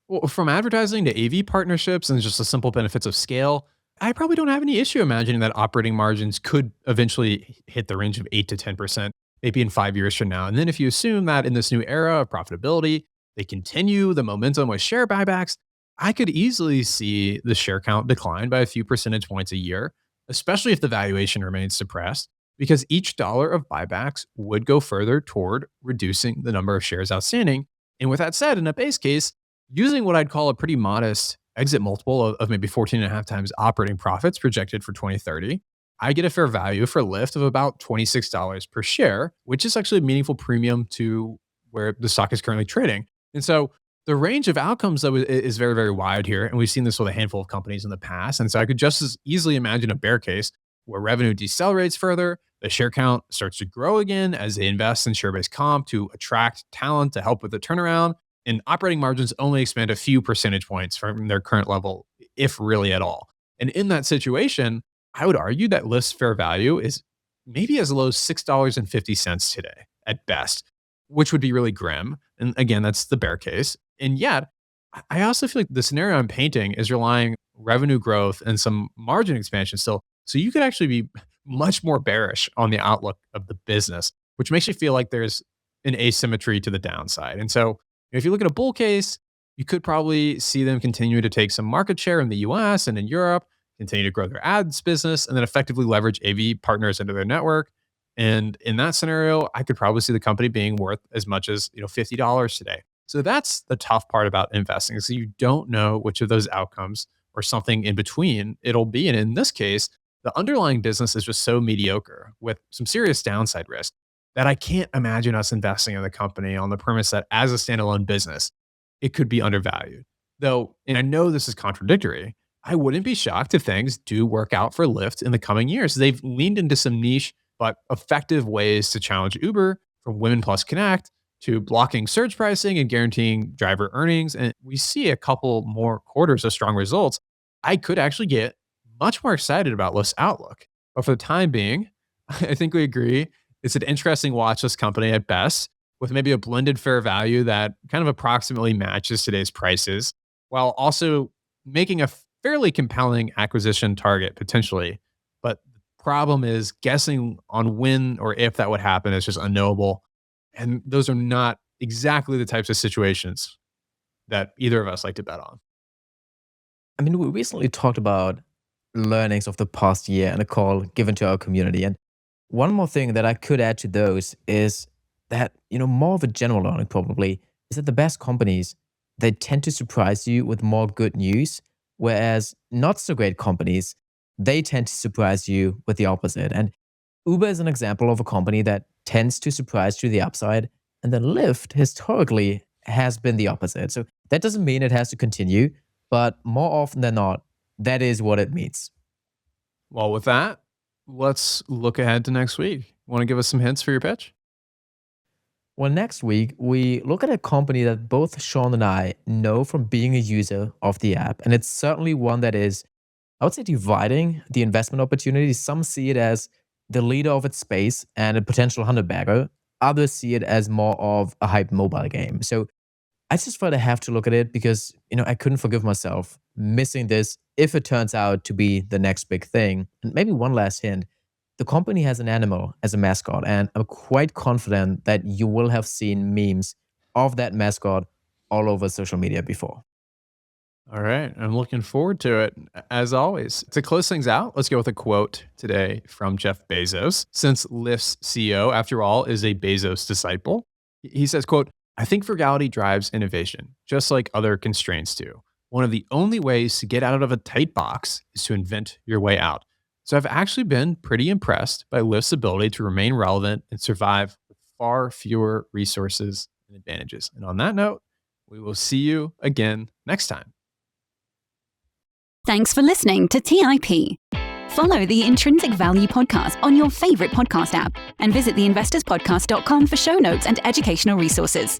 Well, from advertising to AV partnerships and just the simple benefits of scale, I probably don't have any issue imagining that operating margins could eventually hit the range of 8 to 10%, maybe in 5 years from now. And then if you assume that in this new era of profitability, they continue the momentum with share buybacks, I could easily see the share count decline by a few percentage points a year, especially if the valuation remains suppressed, because each dollar of buybacks would go further toward reducing the number of shares outstanding. And with that said, in a base case, using what I'd call a pretty modest exit multiple of maybe 14 and a half times operating profits projected for 2030, I get a fair value for Lyft of about $26 per share, which is actually a meaningful premium to where the stock is currently trading. And so the range of outcomes though is very, very wide here. And we've seen this with a handful of companies in the past. And so I could just as easily imagine a bear case where revenue decelerates further, the share count starts to grow again as they invest in share-based comp to attract talent to help with the turnaround, and operating margins only expand a few percentage points from their current level, if really at all. And in that situation, I would argue that Lyft's fair value is maybe as low as $6.50 today at best, which would be really grim. And again, that's the bear case. And yet, I also feel like the scenario I'm painting is relying revenue growth and some margin expansion still. So you could actually be much more bearish on the outlook of the business, which makes you feel like there's an asymmetry to the downside. And so if you look at a bull case, you could probably see them continue to take some market share in the US and in Europe, continue to grow their ads business, and then effectively leverage AV partners into their network. And in that scenario, I could probably see the company being worth as much as $50 today. So that's the tough part about investing. So you don't know which of those outcomes or something in between it'll be. And in this case, the underlying business is just so mediocre with some serious downside risk that I can't imagine us investing in the company on the premise that as a standalone business, it could be undervalued. Though, and I know this is contradictory, I wouldn't be shocked if things do work out for Lyft in the coming years. They've leaned into some niche but effective ways to challenge Uber, from Women Plus Connect to blocking surge pricing and guaranteeing driver earnings. And we see a couple more quarters of strong results. I could actually get much more excited about Lyft's outlook. But for the time being, I think we agree it's an interesting watch list company at best, with maybe a blended fair value that kind of approximately matches today's prices, while also making a fairly compelling acquisition target potentially. But the problem is guessing on when or if that would happen is just unknowable. And those are not exactly the types of situations that either of us like to bet on. I mean, we recently talked about learnings of the past year and a call given to our community. And one more thing that I could add to those is that, more of a general learning probably is that the best companies, they tend to surprise you with more good news, whereas not so great companies, they tend to surprise you with the opposite. And Uber is an example of a company that tends to surprise to the upside, and then Lyft historically has been the opposite. So that doesn't mean it has to continue, but more often than not, that is what it means. Well, with that, let's look ahead to next week. Want to give us some hints for your pitch? Well, next week, we look at a company that both Shawn and I know from being a user of the app. And it's certainly one that is, I would say, dividing the investment opportunities. Some see it as the leader of its space and a potential 100-bagger. Others see it as more of a hype mobile game. So I just felt I have to look at it because, I couldn't forgive myself missing this if it turns out to be the next big thing. And maybe one last hint. The company has an animal as a mascot, and I'm quite confident that you will have seen memes of that mascot all over social media before. All right. I'm looking forward to it. As always, to close things out, let's go with a quote today from Jeff Bezos. Since Lyft's CEO, after all, is a Bezos disciple, he says, quote, "I think frugality drives innovation, just like other constraints do. One of the only ways to get out of a tight box is to invent your way out." So I've actually been pretty impressed by Lyft's ability to remain relevant and survive with far fewer resources and advantages. And on that note, we will see you again next time. Thanks for listening to TIP. Follow the Intrinsic Value podcast on your favorite podcast app and visit theinvestorspodcast.com for show notes and educational resources.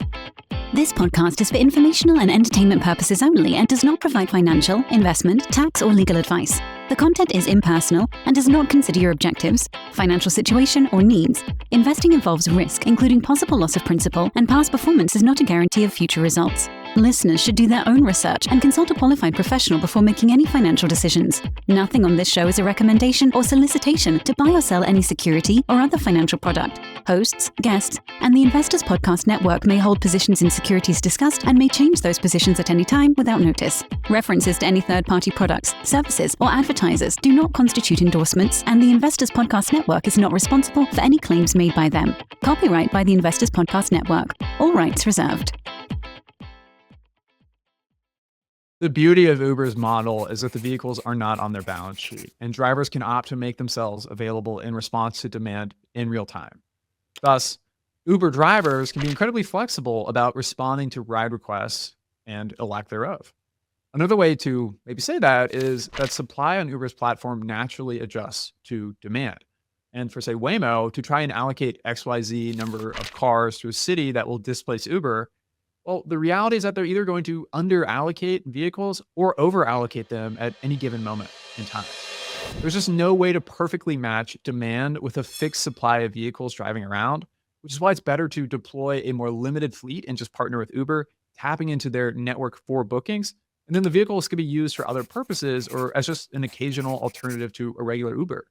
This podcast is for informational and entertainment purposes only and does not provide financial, investment, tax, or legal advice. The content is impersonal and does not consider your objectives, financial situation, or needs. Investing involves risk, including possible loss of principal, and past performance is not a guarantee of future results. Listeners should do their own research and consult a qualified professional before making any financial decisions. Nothing on this show is a recommendation or solicitation to buy or sell any security or other financial product. Hosts, guests, and the Investors Podcast Network may hold positions in securities discussed and may change those positions at any time without notice. References to any third-party products, services, or advertisers do not constitute endorsements, and the Investors Podcast Network is not responsible for any claims made by them. Copyright by the Investors Podcast Network. All rights reserved. The beauty of Uber's model is that the vehicles are not on their balance sheet, and drivers can opt to make themselves available in response to demand in real time. Thus, Uber drivers can be incredibly flexible about responding to ride requests and a lack thereof. Another way to maybe say that is that supply on Uber's platform naturally adjusts to demand. And for, say, Waymo, to try and allocate XYZ number of cars to a city that will displace Uber, well, the reality is that they're either going to under-allocate vehicles or over-allocate them at any given moment in time. There's just no way to perfectly match demand with a fixed supply of vehicles driving around, which is why it's better to deploy a more limited fleet and just partner with Uber, tapping into their network for bookings. And then the vehicles can be used for other purposes or as just an occasional alternative to a regular Uber.